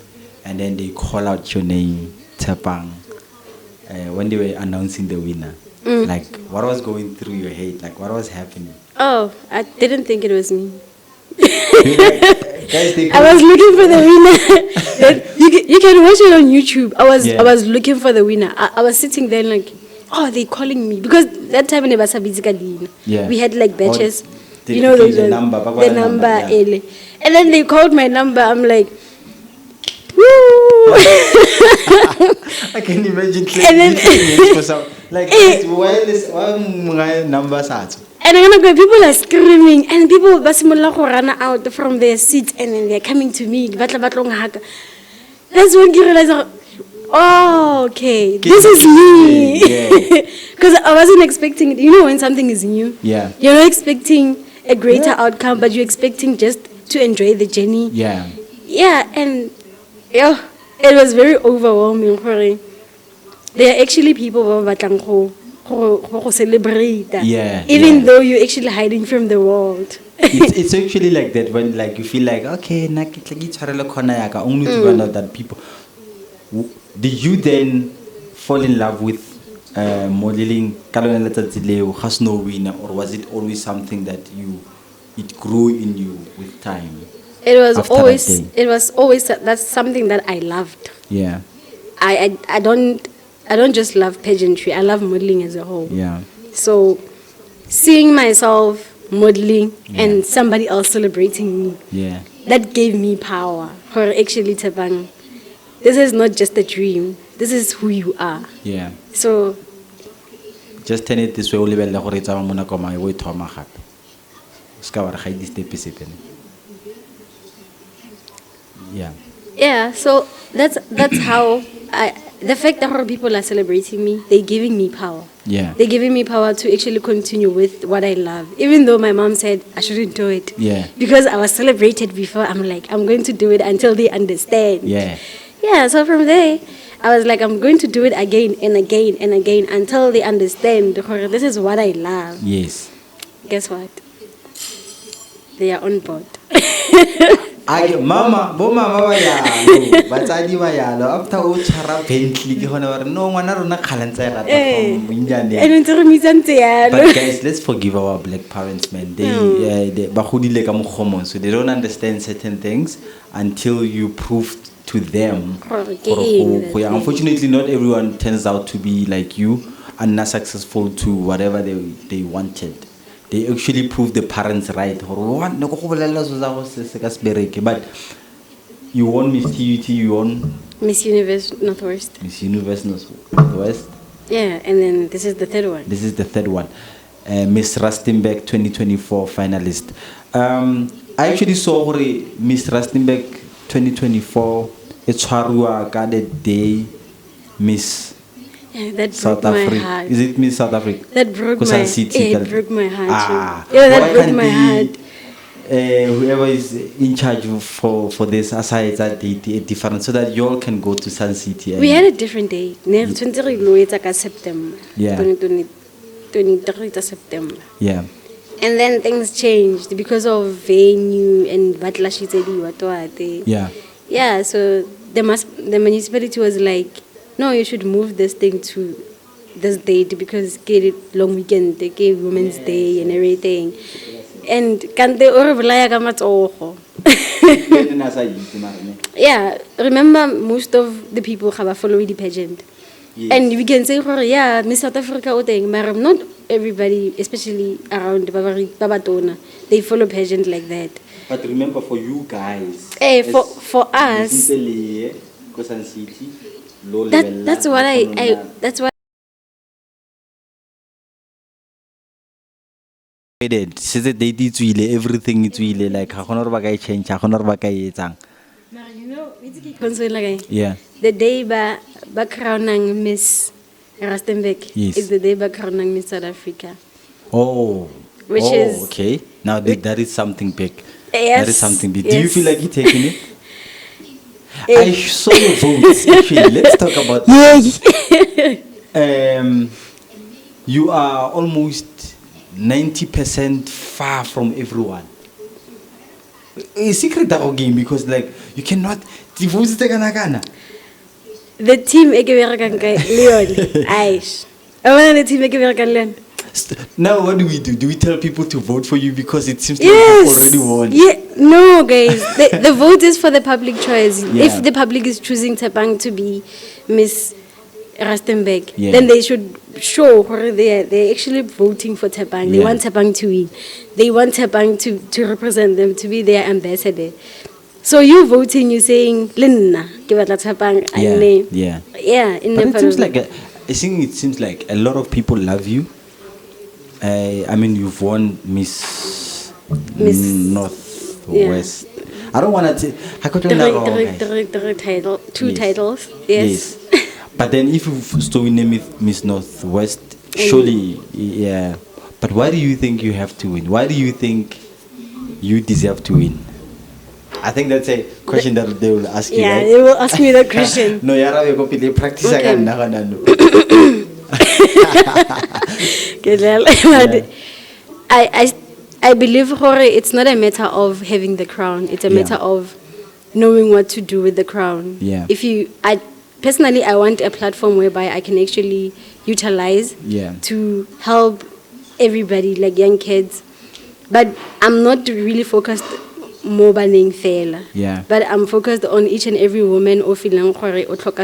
and then they call out your name, Tshepang, when they were announcing the winner. Like, what was going through your head? Like, what was happening? Oh, I didn't think it was me. Guys, I was looking for the winner. you can watch it on YouTube. I was looking for the winner. I was sitting there like, oh, they're calling me, because that time in Nebasa we had like batches. You know the number, yeah. And then they called my number. I'm like, woo! I can imagine. And then like, why numbers are? And I'm like, people are screaming, and people run out from their seats, and then they're coming to me. That's when you realize, oh, okay, this is me. Because I wasn't expecting it. You know, when something is new, you're not expecting a greater outcome, but you're expecting just to enjoy the journey. And it was very overwhelming. There are actually people who celebrate that, even though you're actually hiding from the world. It's actually like that when like you feel like, okay, only to find out that people. Did you then fall in love with modeling? Has no winner, or was it always something that it grew in you with time? It was always that's something that I loved. I don't just love pageantry. I love modeling as a whole. So seeing myself modeling and somebody else celebrating me, that gave me power. For actually, Tshepang, this is not just a dream. This is who you are. So just turn it this way. So that's how the fact that people are celebrating me, they're giving me power. They're giving me power to actually continue with what I love. Even though my mom said I shouldn't do it. Because I was celebrated before, I'm like, I'm going to do it until they understand. So from there, I was like, I'm going to do it again and again and again until they understand this is what I love. Guess what? They are on board. Mama but I after Bentley, but guys, let's forgive our black parents, man. So they don't understand certain things until you prove to them. Unfortunately, not everyone turns out to be like you and not successful to whatever they wanted. They actually prove the parents right. But you won Miss TUT, you won Miss Universe Northwest. Miss Universe Northwest. And then this is the third one. Miss Rustenburg 2024 finalist. I actually saw Miss Rustenburg 2024. It's Harua the day Miss. That South broke Africa. my heart. Is it Miss South Africa? That broke my heart. It broke my heart. That broke my heart. Whoever is in charge for this aside that date different, so that you all can go to Sun City. We had a different date. September. 23 September. And then things changed because of venue and so the municipality was like, no, you should move this thing to this date because get it long weekend, they gave Women's Day and everything. And can they remember most of the people have followed the pageant. And we can say, Miss South Africa, but not everybody, especially around Babatona, they follow pageant like that. But remember, for you guys, for us, that's what everything is really like change. The day ba crowning Miss Rustenburg is the day ba crowning Miss South Africa. Which is okay. Now that is something big. That is something big. Do you feel like you're taking it? I saw your votes. Actually, let's talk about that. You are almost 90% far from everyone. A secret of game because like you cannot divorce the Ganagana. The team Leon. Aish. I want the team Leon. Now what do? Do we tell people to vote for you because it seems like Yes. you already won? Yeah. No, guys. The vote is for the public choice. Yeah. If the public is choosing Tshepang to be Miss Rustenburg, Yeah. then they should show where they're actually voting for Tshepang. They Yeah. want Tshepang to win. They want Tshepang to represent them, to be their ambassador. So you voting, you saying, Linna, give it Tshepang. Yeah. Yeah. But it seems like I think it seems like a lot of people love you. I mean, you've won Miss Northwest. Yeah. I don't want to. Two titles. Yes. But then, if you still win Miss Northwest, surely, yeah. But why do you think you have to win? Why do you think you deserve to win? I think that's a question that they will ask you. Yeah, right? they will ask me that question. No, yara we go play practice again. I believe it's not a matter of having the crown. It's a matter of knowing what to do with the crown. Yeah. Personally, I want a platform whereby I can actually utilize to help everybody, like young kids. But I'm not really focused more banning fail. Yeah. But I'm focused on each and every woman or feeling or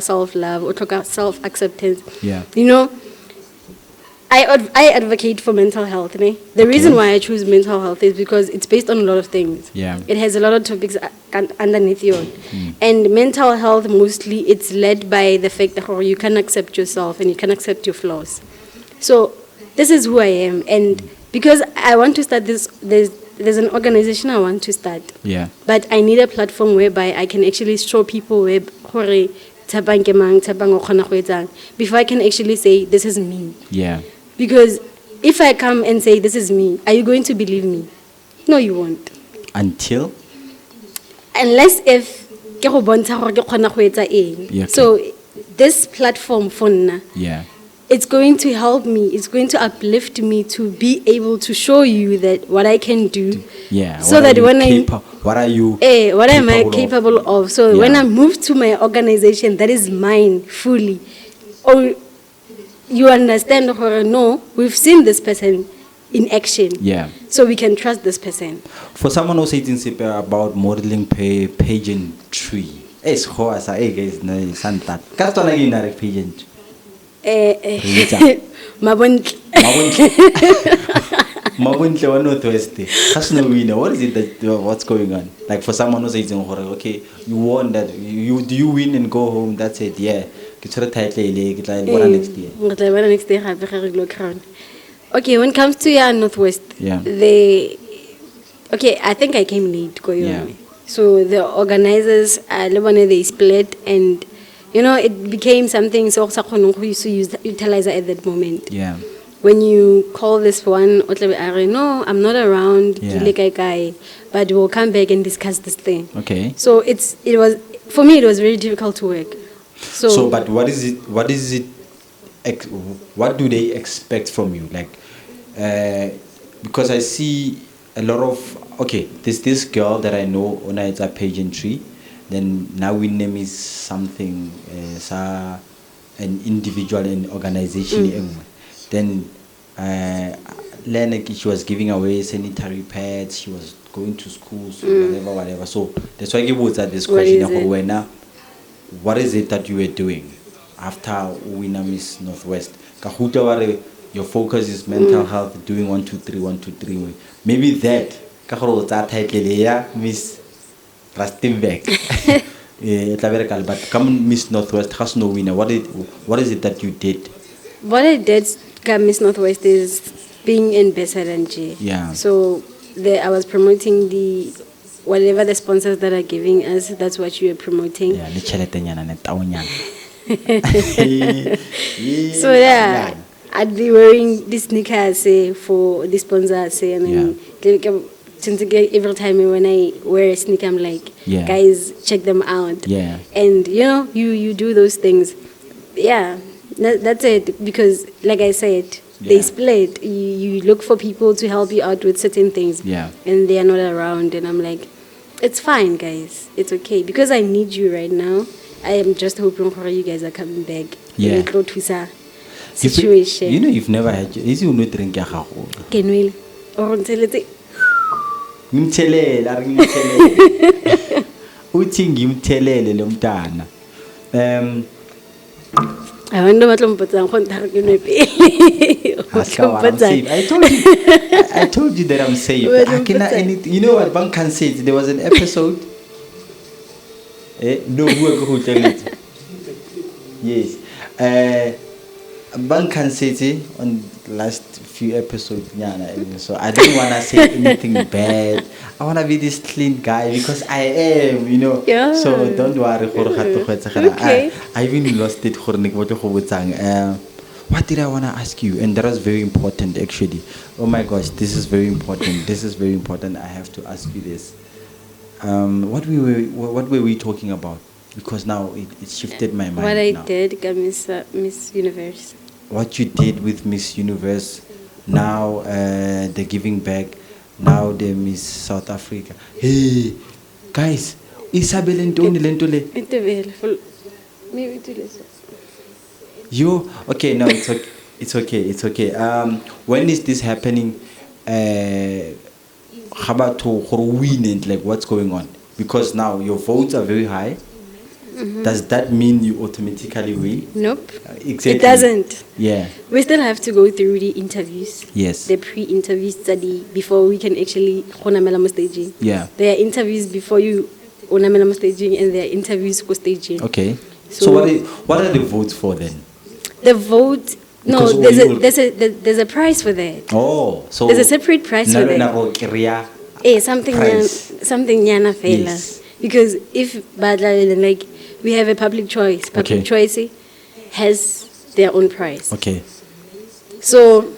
self-love or self-acceptance. Yeah. You know, I advocate for mental health. The reason why I choose mental health is because it's based on a lot of things. Yeah. It has a lot of topics underneath you. And mental health, mostly, it's led by the fact that you can accept yourself and you can accept your flaws. So this is who I am. And because I want to start this, there's an organization I want to start. Yeah. But I need a platform whereby I can actually show people before I can actually say, this is me. Yeah. Because if I come and say, this is me, are you going to believe me? No, you won't. Until? Unless if So this platform, it's going to help me, it's going to uplift me to be able to show you that what I can do. Yeah. So that when what are you? What am I capable of? So when I move to my organization, that is mine fully. Or you understand, no, we've seen this person in action. Yeah. So we can trust this person. For someone who's saying about modeling pageantry, guys, Santa. Pageant. Mabontle wa Northwest. What is it what's going on? Like for someone who's saying, okay, you won that, do you win and go home? That's it. Yeah. Get your title. Get next year. Okay, when it comes to Northwest, I think I came late. So the organizers, they split, and it became something so utilize at that moment. Yeah. When you call this one, no, I'm not around, but we'll come back and discuss this thing. Okay. So for me, it was very difficult to work. So but what do they expect from you? Like, because I see a lot of, there's this girl that I know, it's a pageantry. Then now we name is something, an individual and organization. Then she was giving away sanitary pads, she was going to schools, whatever. So that's why I was at this question. What is it that you were doing after winning Miss Northwest? Your focus is mental health, doing 1, 2, 3, 1, 2, 3. Maybe that Miss Rustenburg. But come Miss Northwest has no winner. What is it that you did? What I did, Miss Northwest, is being ambassador. Yeah. So I was promoting whatever the sponsors that are giving us, that's what you are promoting. Yeah. So I'd be wearing these sneakers for the sponsors, and every time when I wear a sneaker, I'm like, guys, check them out. Yeah. And you do those things. Yeah. That's it. Because, like I said, they split. You look for people to help you out with certain things. Yeah. And they are not around. And I'm like, it's fine, guys. It's okay. Because I need you right now. I am just hoping for you guys are coming back. Yeah. Situation. You know, you've never had. Is you no drink ya gago? Kenwele. Or until it's Ngimthelele, ari ngimthelele. Uthi ngimthelele lo mntana. I wonder what I'm putting on I told you that I'm safe. I cannot anything. You know what Bank can say? There was an episode. No, who tell it? Yes. Bank can say on last few episodes. So I don't want to say anything bad. I want to be this clean guy because I am, you know. Yeah. So don't worry. Okay. I even lost it. What did I want to ask you? And that was very important, actually. Oh my gosh, this is very important. This is very important. I have to ask you this. What were we talking about? Because now it shifted my mind. What I did, Miss Universe. What you did with Miss Universe, now the giving back, now the Miss South Africa. Hey, guys, Isabel Lentole. You okay? No, it's okay. It's okay. It's okay. When is this happening? How about to win and like what's going on? Because now your votes are very high. Mm-hmm. Does that mean you automatically win? Nope. Exactly. It doesn't. Yeah. We still have to go through the interviews. Yes. The pre-interview study before we can actually onamela staging. Yeah. There are interviews before you onamela staging, and there are interviews for staging. Okay. So what are the votes for then? The vote. No, there's a prize for that. Oh, so there's a separate prize for that. Something yana fela. Yes. Because if badla like we have a public choice. Public choice has their own price. Okay. So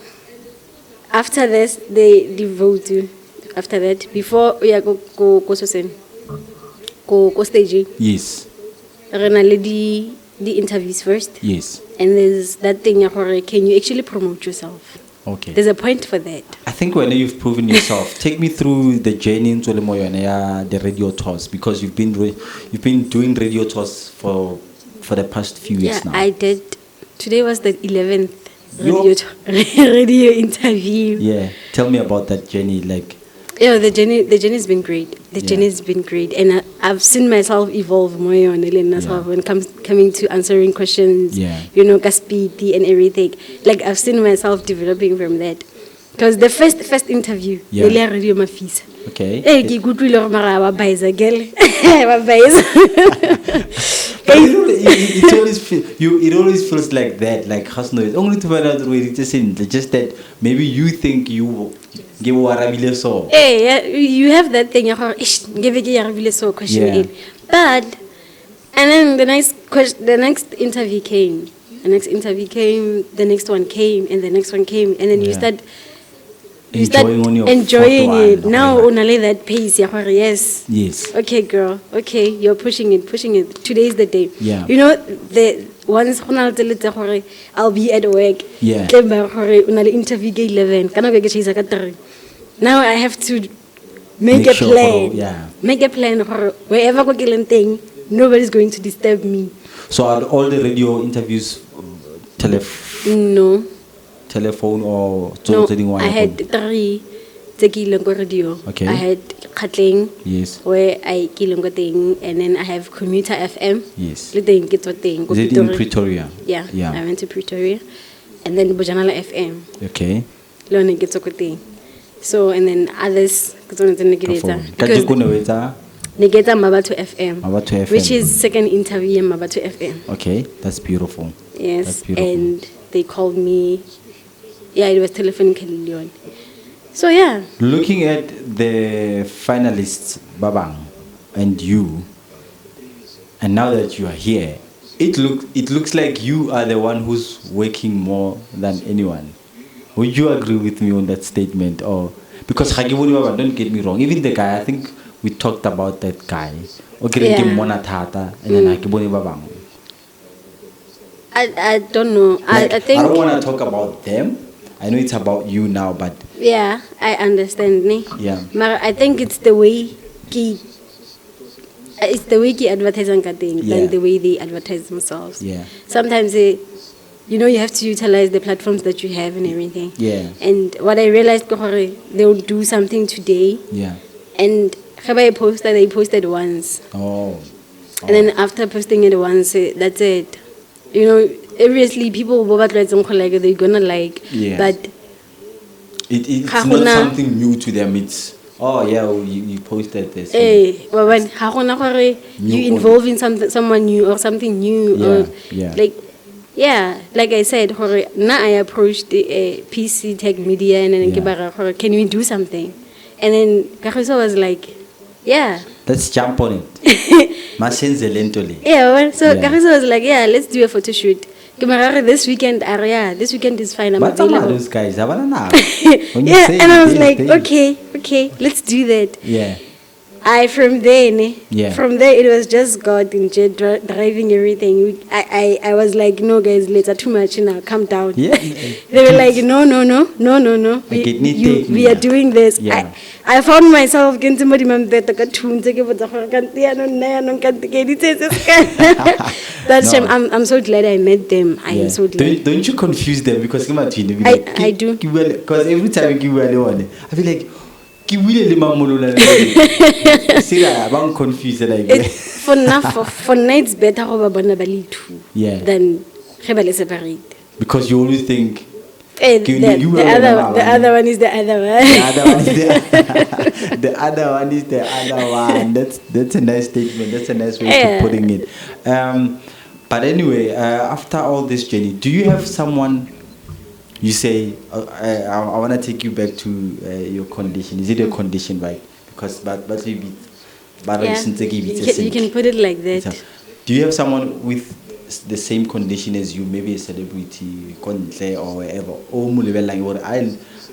after this, they vote you. After that, before we go staging. Yes. The interviews first. Yes. And there's that thing, can you actually promote yourself? Okay. There's a point for that. I think when you've proven yourself, take me through the journey into the radio tours, because you've been doing radio tours for the past few years now. I did. Today was the 11th radio interview. Yeah. Tell me about that journey, like. Yeah, the journey's been great. The journey's been great, and I've seen myself evolve more when it comes coming to answering questions. Yeah. You know, Gaspiti and everything. Like I've seen myself developing from that. Because the first interview, radio mafisa. Okay. Hey, good girl. It always feels like that, like Hasno. Only to find out just that maybe you think you give a so. Hey, you have that thing. Give a so question. But and then the next interview came. The next interview came. The next one came, and the next one came, and then you start enjoying it. Now only that pace. Yes. Okay, girl. Okay, you're pushing it. Today's the day. Yeah. You know, the once I'll be at work. Yeah. Interview 11. Now I have to make a plan. Make a plan for wherever I go thing. Nobody's going to disturb me. So are all the radio interviews No. Telephone or no, I had 3 radio. Okay. I had Katling, where I thing, and then I have Commuter FM. Yes. Is it in Pretoria? Yeah. I went to Pretoria, and then Bojanala FM. Okay. So and then others because Negeta Mabatu FM, which is second interview in Mabatu FM. Okay, that's beautiful. Yes, that's beautiful. And they called me. Yeah, it was telephonically Leon. So yeah. Looking at the finalists, Babang, and you, and now that you are here, it looks like you are the one who's working more than anyone. Would you agree with me on that statement? Or because don't get me wrong, even the guy, I think we talked about that guy. And then I don't know. Like, I think. I don't want to talk about them. I know it's about you now, but Yeah, I understand. Ne? yeah. But I think it's the way ki advertising than the way they advertise themselves. Yeah. Sometimes you have to utilize the platforms that you have and everything. Yeah. And what I realized, they'll do something today. Yeah. And they posted once. Oh. And then after posting it once, that's it. Obviously people will they're gonna like. Yeah. But it's not something new to them. It's you posted this. But when you involve in someone new or something new, or like I said, now I approached the PC Tech Media and then can we do something? And then Karuso was like, yeah. Let's jump on it. So Karuso was like, yeah, let's do a photo shoot. This weekend is fine. I'm available. Those guys? And I was like, okay, let's do that. Yeah. From there, it was just God in jet driving everything. I was like, no, guys, let's too much now. Calm down. Yeah. They were like, no. We are doing this. Yeah. I found myself getting somebody that's shame. I'm so glad I met them. I am so glad. Don't you confuse them because I do. Because every time I feel like I'm confused like for now it's better than separate. Because you always think the other one is the other one. The other one is the other one. That's a nice statement. That's a nice way of putting it. But anyway, after all this journey, do you have someone you say, I want to take you back to your condition? Is it a condition, right? Because you can put it like that. Do you have someone with the same condition as you, maybe a celebrity or whatever?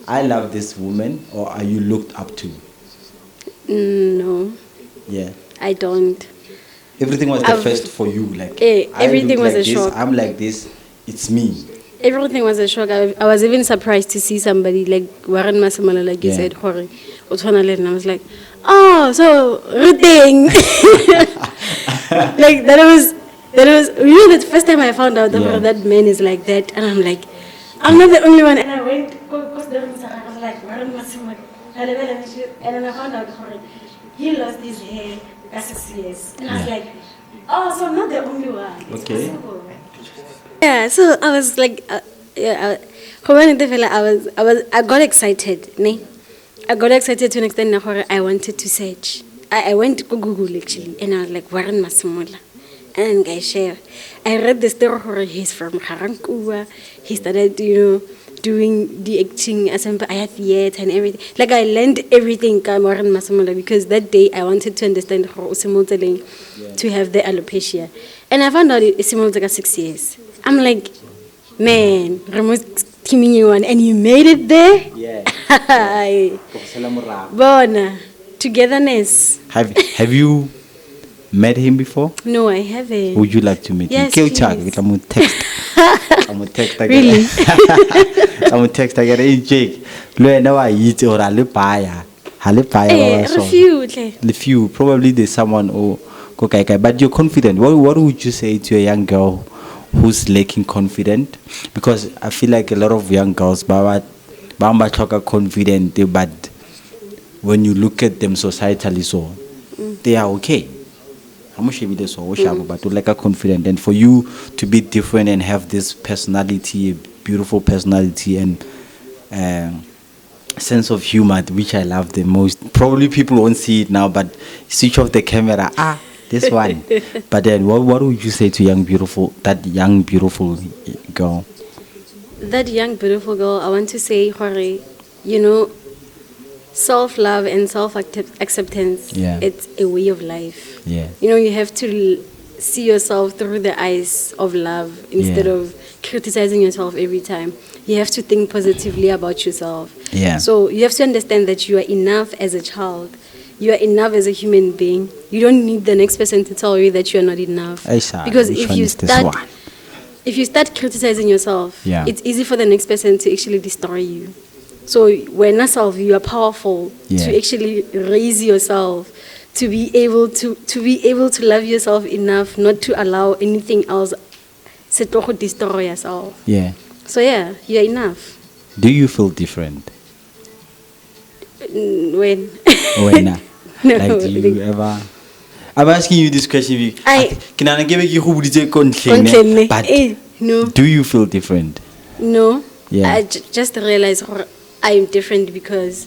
I love this woman, or are you looked up to? No. Yeah. I don't. Everything was the first for you, like everything was a shock. I'm like this. It's me. Everything was a shock. I was even surprised to see somebody like Warren Masamala, like you said, Hori, and I was like, oh, so Ruteng. Like that was the first time I found out that man is like that, and I'm like, I'm not the only one. And I went, I was like, Warren Masamala, and then I found out he lost his hair at 6 years, and I was like, oh, so I'm not the only one. It's possible. Yeah, so I was like, I got excited, ne? I got excited to an extent that I wanted to search. I went to Google actually, and I was like, Warren Masamula. And I read the story. He's from Harankua. He started, doing the acting as I had theater and everything. Like I learned everything Warren Masamula because that day I wanted to understand to have the alopecia. And I found out it's 6 years. I'm like, man, Ramos teaming you on, and you made it there? Yeah. Bona. Togetherness. Have you met him before? No, I haven't. Would you like to meet him? Please. I'm going to text. Really? I'm going to text. I get a Jake. Refute. Probably there's someone but you're confident. What would you say to a young girl who's lacking confidence? Because I feel like a lot of young girls are confident, but when you look at them societally, so they are okay. But like a confident, and for you to be different and have this personality, beautiful personality, and sense of humor, which I love the most. Probably people won't see it now, but switch off the camera. This one. But then what would you say to that young beautiful girl? That young beautiful girl, I want to say, self-love and self-acceptance, it's a way of life. Yeah. You have to see yourself through the eyes of love instead of criticizing yourself every time. You have to think positively about yourself. Yeah. So you have to understand that you are enough as a child. You are enough as a human being. You don't need the next person to tell you that you are not enough. Because if you start if you start criticizing yourself, Yeah. it's easy for the next person to actually destroy you. So when yourself, you are powerful Yeah. to actually raise yourself, to be able to love yourself enough not to allow anything else to destroy yourself. Yeah. So yeah, you're enough. Do you feel different? When? When? No, Like, do you ever? I'm asking you this question. Can I give you Kontlenne. but No. do you feel different? No. Yeah. I just realized I'm different because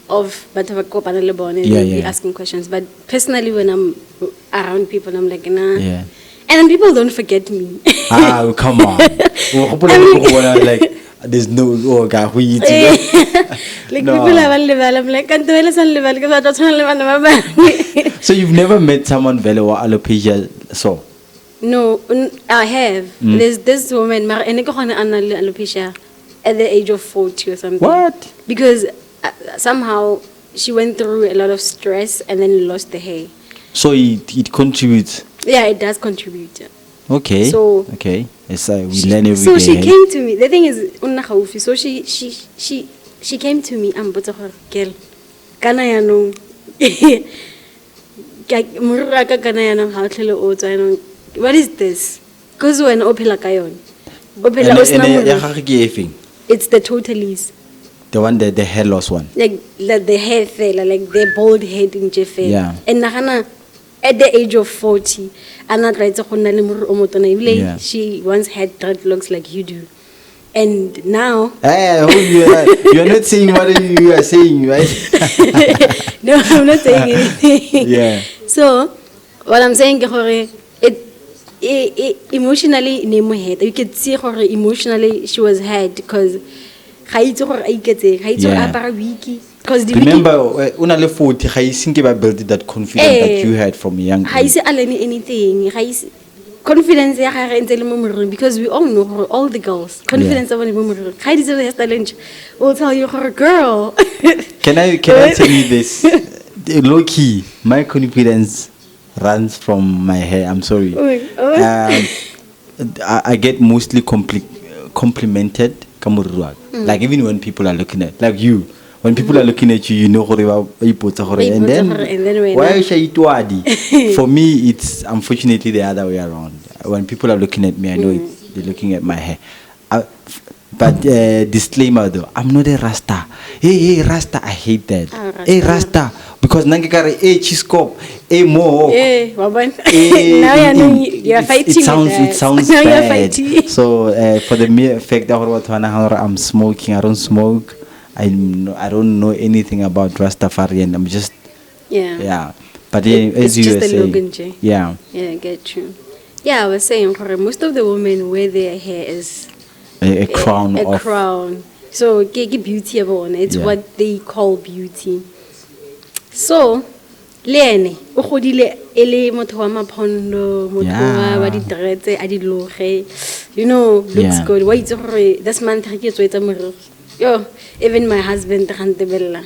of Yeah. asking questions. But personally, when I'm around people, I'm like, nah. Yeah. And then people don't forget me. Come on. Like, there's no guy who eats Like No. people have a level. I'm like, can't do it on level because I don't level. So you've never met someone vele wa alopecia so? No, I have. There's this woman, alopecia at the age of 40 or something. What? Because somehow she went through a lot of stress and then lost the hair. So it contributes. Yeah, it does contribute. Okay. So okay. It's we learn every day. So she came to me. The thing is, so she came to me and but her girl, kana ya no, muraka kana ya no how tlhele o tswa no. What is this? Because when opela ka yon, opela o sna muraka. It's the totalies. The one that the hair loss one. Like the hair fella, like the bald head in Jefe. Yeah. And nahana at the age of 40, I'm not right to she once had dreadlocks like you do. And now you are not saying what you are saying, right? No, I'm not saying anything. Yeah. So what I'm saying it emotionally you could see her emotionally she was hurt because remember, unale 40, I think about building that confidence that you had from a young age. Anything. Confidence because we all know her, all the girls. Confidence of will tell you her girl. Can I tell you this? Low key, my confidence runs from my hair. I'm sorry. I get mostly complimented. Like even when people are looking at like you, when people are looking at you, you know and then why for me it's unfortunately the other way around. When people are looking at me, I know they're looking at my hair. But disclaimer though, I'm not a Rasta. Hey Rasta, I hate that. Hey Rasta, because nangikare chisco, mo. Now you're fighting. It sounds now bad. So for the mere fact that I'm smoking, I don't smoke. I don't know anything about Rastafarian. I'm just But as you were saying, yeah, I get you. Yeah, I was saying most of the women wear their hair as a crown. A crown. So beauty it's what they call beauty. So Lene, o godile ele motho wa maphondo, motho wa ditreetse a diloge. You know, looks good. Why this month ke tswetsa morero. Yo, even my husband rantebella.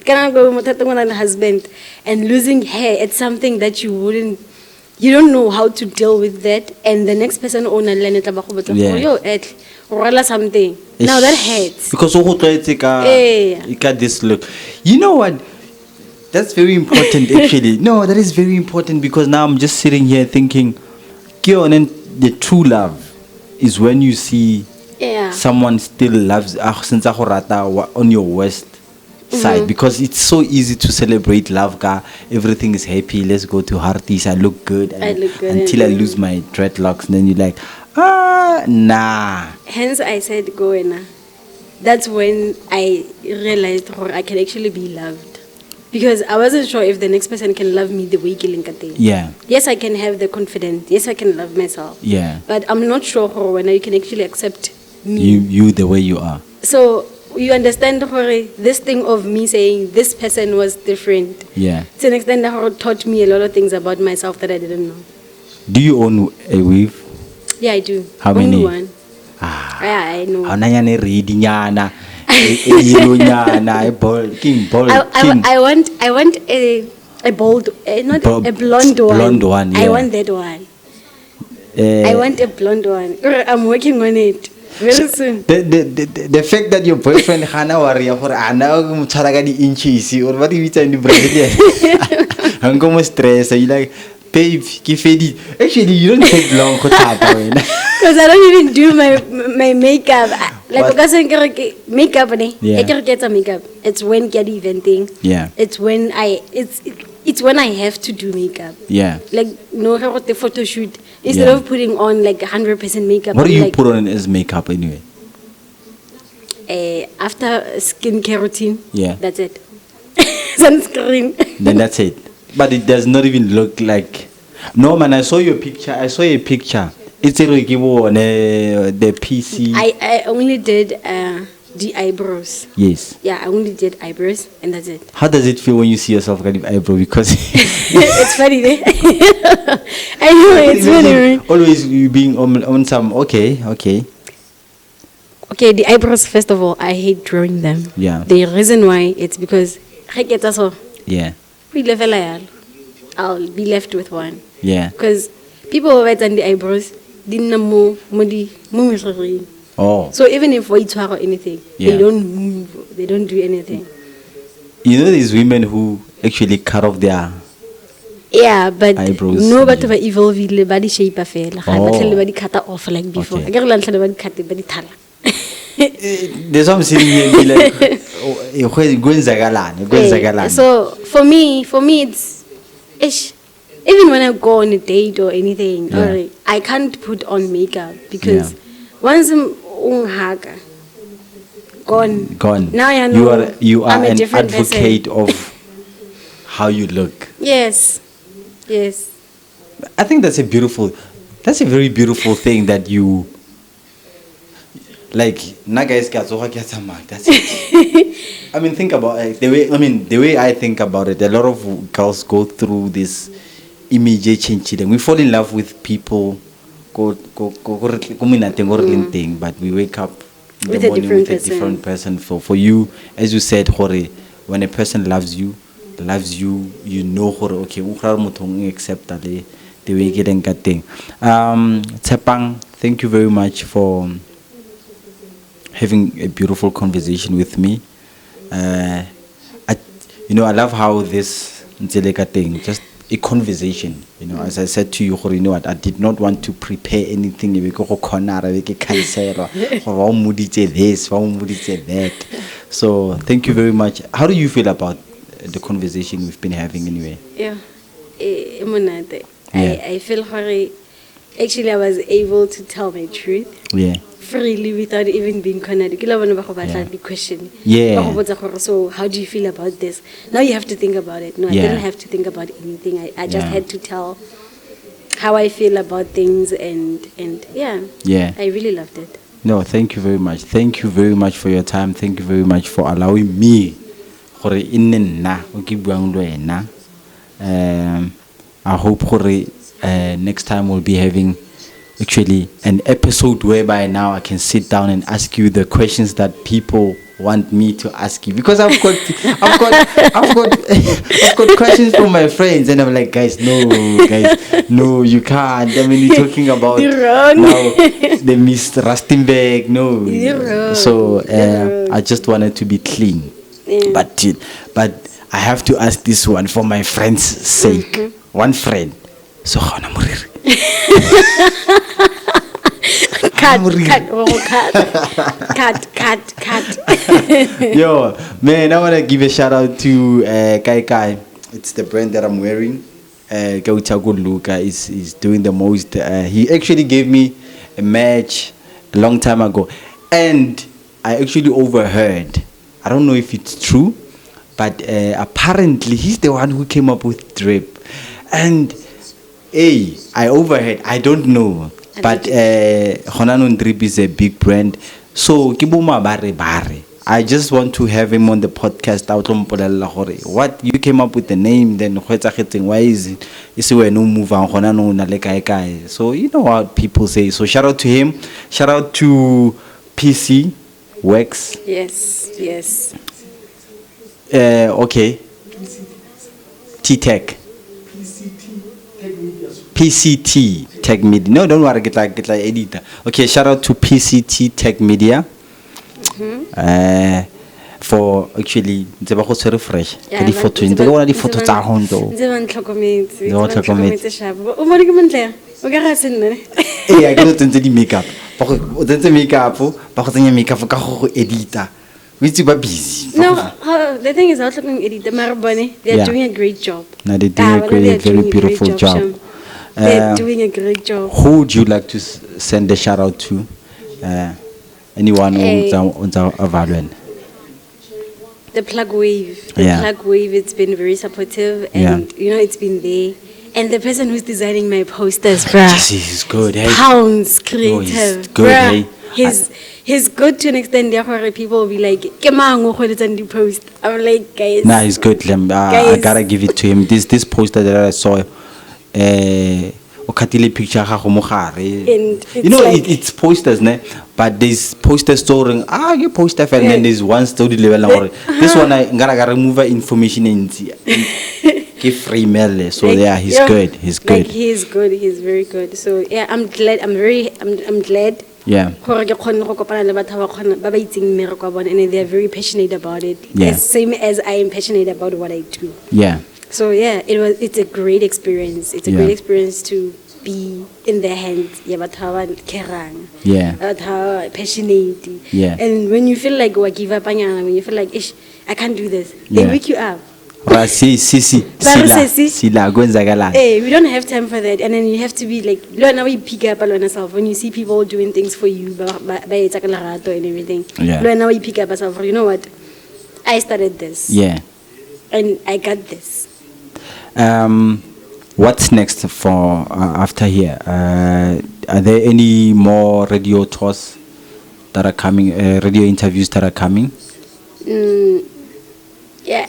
Can I go with my husband and losing hair? It's something that you don't know how to deal with that, and the next person owner something. Now that hurts. Because you got this look. You know what? That's very important actually. No, that is very important because now I'm just sitting here thinking, the true love is when you see someone still loves on your worst side, because it's so easy to celebrate love. Everything is happy. Let's go to Harties. I look good, until I lose my dreadlocks, and then you're like, nah. Hence, I said, go na. That's when I realized I can actually be loved. Because I wasn't sure if the next person can love me the way Kilinkate. Yeah. Yes, I can have the confidence. Yes, I can love myself. Yeah. But I'm not sure when you can actually accept me. You the way you are. So you understand this thing of me saying this person was different. Yeah. To an extent that taught me a lot of things about myself that I didn't know. Do you own a weave? Yeah, I do. How many? Only one. Yeah, I know. I want a bold, not a blonde one. Blonde one, yeah. I want that one. I want a blonde one. I'm working on it very soon. The fact that your boyfriend Hana worry for Anna Mutaraga the inches or what if it's in the Brazilian? I'm going to stress. You like, babe, actually, you don't take long to tap. Because I don't even do my makeup. Like, because I makeup, Yeah. I can't get a makeup. It's when get eventing. Yeah. It's when it's when I have to do makeup. Yeah. Like, no, how about the photo shoot? Instead of putting on like 100% makeup. What do you like, put on as makeup anyway? After skincare routine. Yeah. That's it. Sunscreen. Then that's it. But it does not even look like. No man, I saw your picture. I saw a picture. It's a on the PC. I only did the eyebrows. Yes. Yeah, I only did eyebrows and that's it. How does it feel when you see yourself getting eyebrow? Because it's funny. I know it's funny. Always you being on some okay. Okay, the eyebrows. First of all, I hate drawing them. Yeah. The reason why it's because yeah. I'll be left with one. Yeah. Because people who write on the eyebrows didn't know. Oh. So even if we talk or anything, Yeah. they don't move. They don't do anything. You know these women who actually cut off their Yeah, but eyebrows. no, but the evil the body shape of it. Like body cut off like before. Okay. I get the body cut the body thala. There's some sitting here and be like, so for me, it's ish. Even when I go on a date or anything, or I can't put on makeup because once I'm gone. Now I know you are I'm a an different advocate person. of how you look. Yes. I think that's a very beautiful thing that you like. That's it. I mean, think about the way I think about it. A lot of girls go through this image change. We fall in love with people, but we wake up in the morning with a different person. For you, as you said, when a person loves you, you know, okay, accept the way you get thing. Tshepang, thank you very much for having a beautiful conversation with me. I love how this Nzeleka thing, just a conversation. As I said to you, what I did not want to prepare anything. That. So thank you very much. How do you feel about the conversation we've been having anyway? Yeah. I feel very. Actually, I was able to tell my truth. Yeah. Freely without even being cornered. The question. Yeah. So how do you feel about this? Now you have to think about it. No, I didn't have to think about anything. I just had to tell how I feel about things and I really loved it. No, thank you very much. Thank you very much for your time. Thank you very much for allowing me. I hope next time we'll be having actually an episode whereby now I can sit down and ask you the questions that people want me to ask you, because I've got questions from my friends and I'm like, guys, no, you can't. I mean, you're talking about now the Miss Rustenburg, no. So I just wanted to be clean, but I have to ask this one for my friend's sake. One friend. So cut. Yo, man, I want to give a shout out to Kai. It's the brand that I'm wearing. Luka is doing the most. He actually gave me a match a long time ago, and I actually overheard. I don't know if it's true, but apparently he's the one who came up with drip. And I overheard, I don't know, but Honanon Drip is a big brand. So Kibuma Bare. I just want to have him on the podcast. What you came up with the name, then why is it? No move on. So you know what people say. So shout out to him. Shout out to PC Wax. Yes. Okay. T-Tech. PCT Tech Media. No, don't worry, get like editor. Okay, shout out to PCT Tech Media. For actually ntse ba go tshwere fresh ka di photo ntse go bona di photo tsa go ntse ntse ba ntlhokometse Ba go tlhokometse. shabo o mo di ke montle o ka ga senne eh a ke no tsentse di makeup ba go o tsentse makeup ba go tsenya makeup ka go edita o itse ba busy no the thing is I was looking at it Marabone they're Yeah. doing a great job No, they're doing a great, very beautiful job. Sham. They're doing a great job. Who would you like to send a shout out to? Anyone on Avalon? The plug wave. The Yeah. plug wave, it's been very supportive and you know it's been there. And the person who's designing my posters, bruh. Yes, he's good, hey. Pounds Oh, creative. he's good, bruh. hey. He's good to an extent there where people will be like, "Ke mang o kgweletsang di post?" I'm like, guys. Nah, he's good. I Guys. gotta give it to him. This poster that I saw, okatile picture ga go mo gare. And You know, it's like- it's posters, ne? But there's posters storing. You poster file, and then there's one story level. This one I gotta remove information in. Give free mail. So Like, yeah, he's yeah, good. He's Like good. he's good. He's very good. So yeah, I'm glad. I'm glad. Yeah. Gore ke kgone go kopana le batho ba kgona ba ba itseng mmereko wa bone, and they're very passionate about it. Yeah. As same as I am passionate about what I do. Yeah. So yeah, it's a great experience. It's a Yeah. great experience to be in the hands ya batho ba ba kerang. Yeah. Batho ba passionate. Yeah. And when you feel like wa give up anyana, when you feel like ish, I can't do this, they Yeah. wake you up. Right, sila kwenzakalani. Hey, we don't have time for that. And then you have to be like, now you pick up on yourself when you see people doing things for you, and everything. Yeah. Now you pick up yourself. You know what? I started this. Yeah. And I got this. What's next for after here? Are there any more radio tours that are coming? Radio interviews that are coming? Yeah.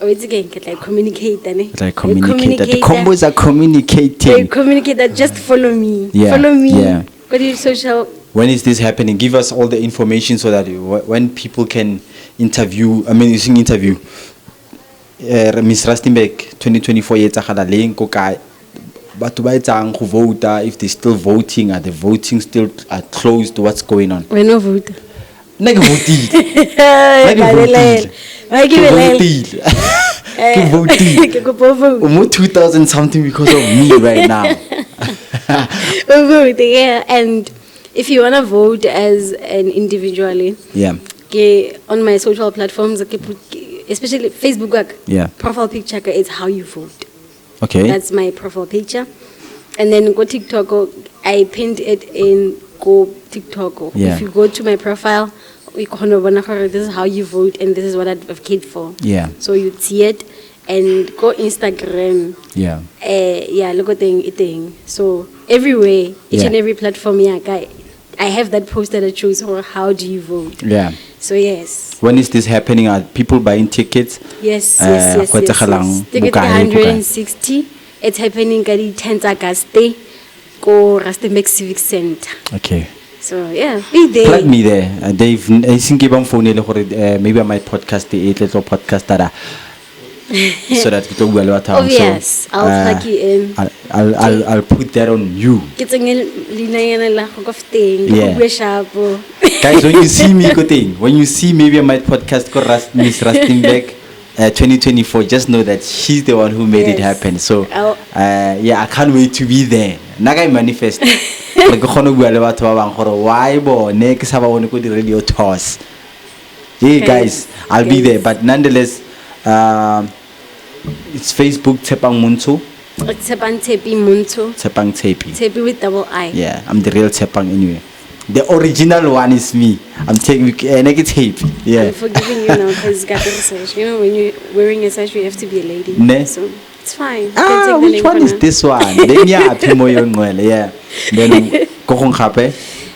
Oh, it's again, like communicate, Like communicate. The combos are communicating. They communicate that. Just follow me. Yeah, Follow me. yeah. Go to your social. When is this happening? Give us all the information so that when people can interview. I mean, using interview. Miss Rustenburg 2024 yetsagala leng ko kae batho ba etsang go vote if they still voting, are the voting still closed, what's going on? We're not vote. Nna ke votile ke votile mo 2000 something because of me right now. Yeah, and if you want to vote as an individually, Yeah. on my social platforms, especially Facebook, Yeah. profile picture is how you vote. Okay. That's my profile picture. And then go TikTok, I pinned it in go TikTok. Yeah. If you go to my profile, this is how you vote and this is what I advocate for. Yeah. So you see it and go Instagram. Yeah. Yeah, look at thing. So everywhere, each Yeah. and every platform, I have that post that I choose for how do you vote. Yeah. So yes. When is this happening? Are people buying tickets? Yes. go etsagelang Ticket bokae, bokae? 160. It's happening at the 10th August. Go Rustenburg Civic Center. Okay. So yeah, be there. Plug me there. Dave, I think I'm phone maybe I might podcast the little podcast that so that we talk about Oh yes, I'll plug you in. I'll put that on you. It's Yeah. Guys, when you see me when you see maybe I might podcast Miss Rustenburg 2024, just know that she's the one who made it Yes. happen. So I'll- yeah, I can't wait to be there. Naga manifest. Like go bua le batho ba bang gore why bone ke sa ba bone go di radio tours. Hey guys, I'll be there, but nonetheless it's Facebook Tshepang Montsho. Tshepang Montsho. Tshepang Tshepi. Tshepi with double I. Yeah, I'm the real Tshepang anyway. The original one is me. I'm taking Tshepi. Yeah. I'm forgiving you now because got the research. You know, when you're wearing a sash, you have to be a lady. Ne? So it's fine. You can take the Which name one for is now. this one? Then yeah, yeah. Then go home happy.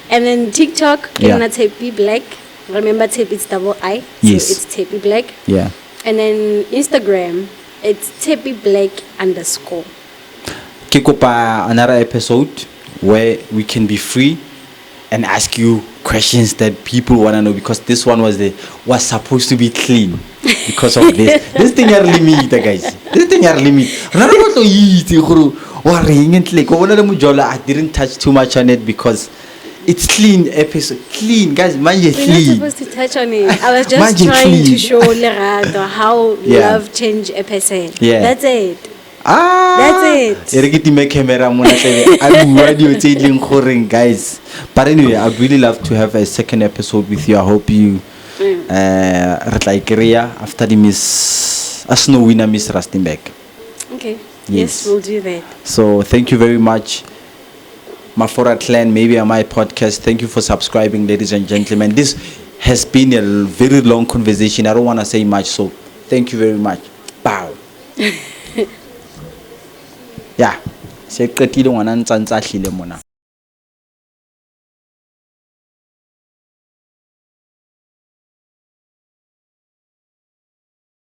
And then TikTok, Yeah. Tshepi Black. Remember, Tshepi it's double I. Yes. So it's Tshepi Black. Yeah. And then Instagram, it's Tshepi Black _ Kikopa another episode where we can be free and ask you questions that people want to know, because this one was supposed to be clean because of this. This thing are limit, guys. This thing are limit. worrying and like I didn't touch too much on it because it's clean episode. Clean, guys. Manje We're clean. not supposed to touch on it. I was just trying to show Lerato how love changed a person. Yeah. That's it. That's it. Guys. But anyway, I'd really love to have a second episode with you. I hope you after the Miss Snow winner Miss Rustenburg. Okay. Yes, we'll do that. So thank you very much. MAFORACLAN, maybe on my podcast. Thank you for subscribing, ladies and gentlemen. This has been a very long conversation. I don't want to say much, so thank you very much. Bow. Yeah.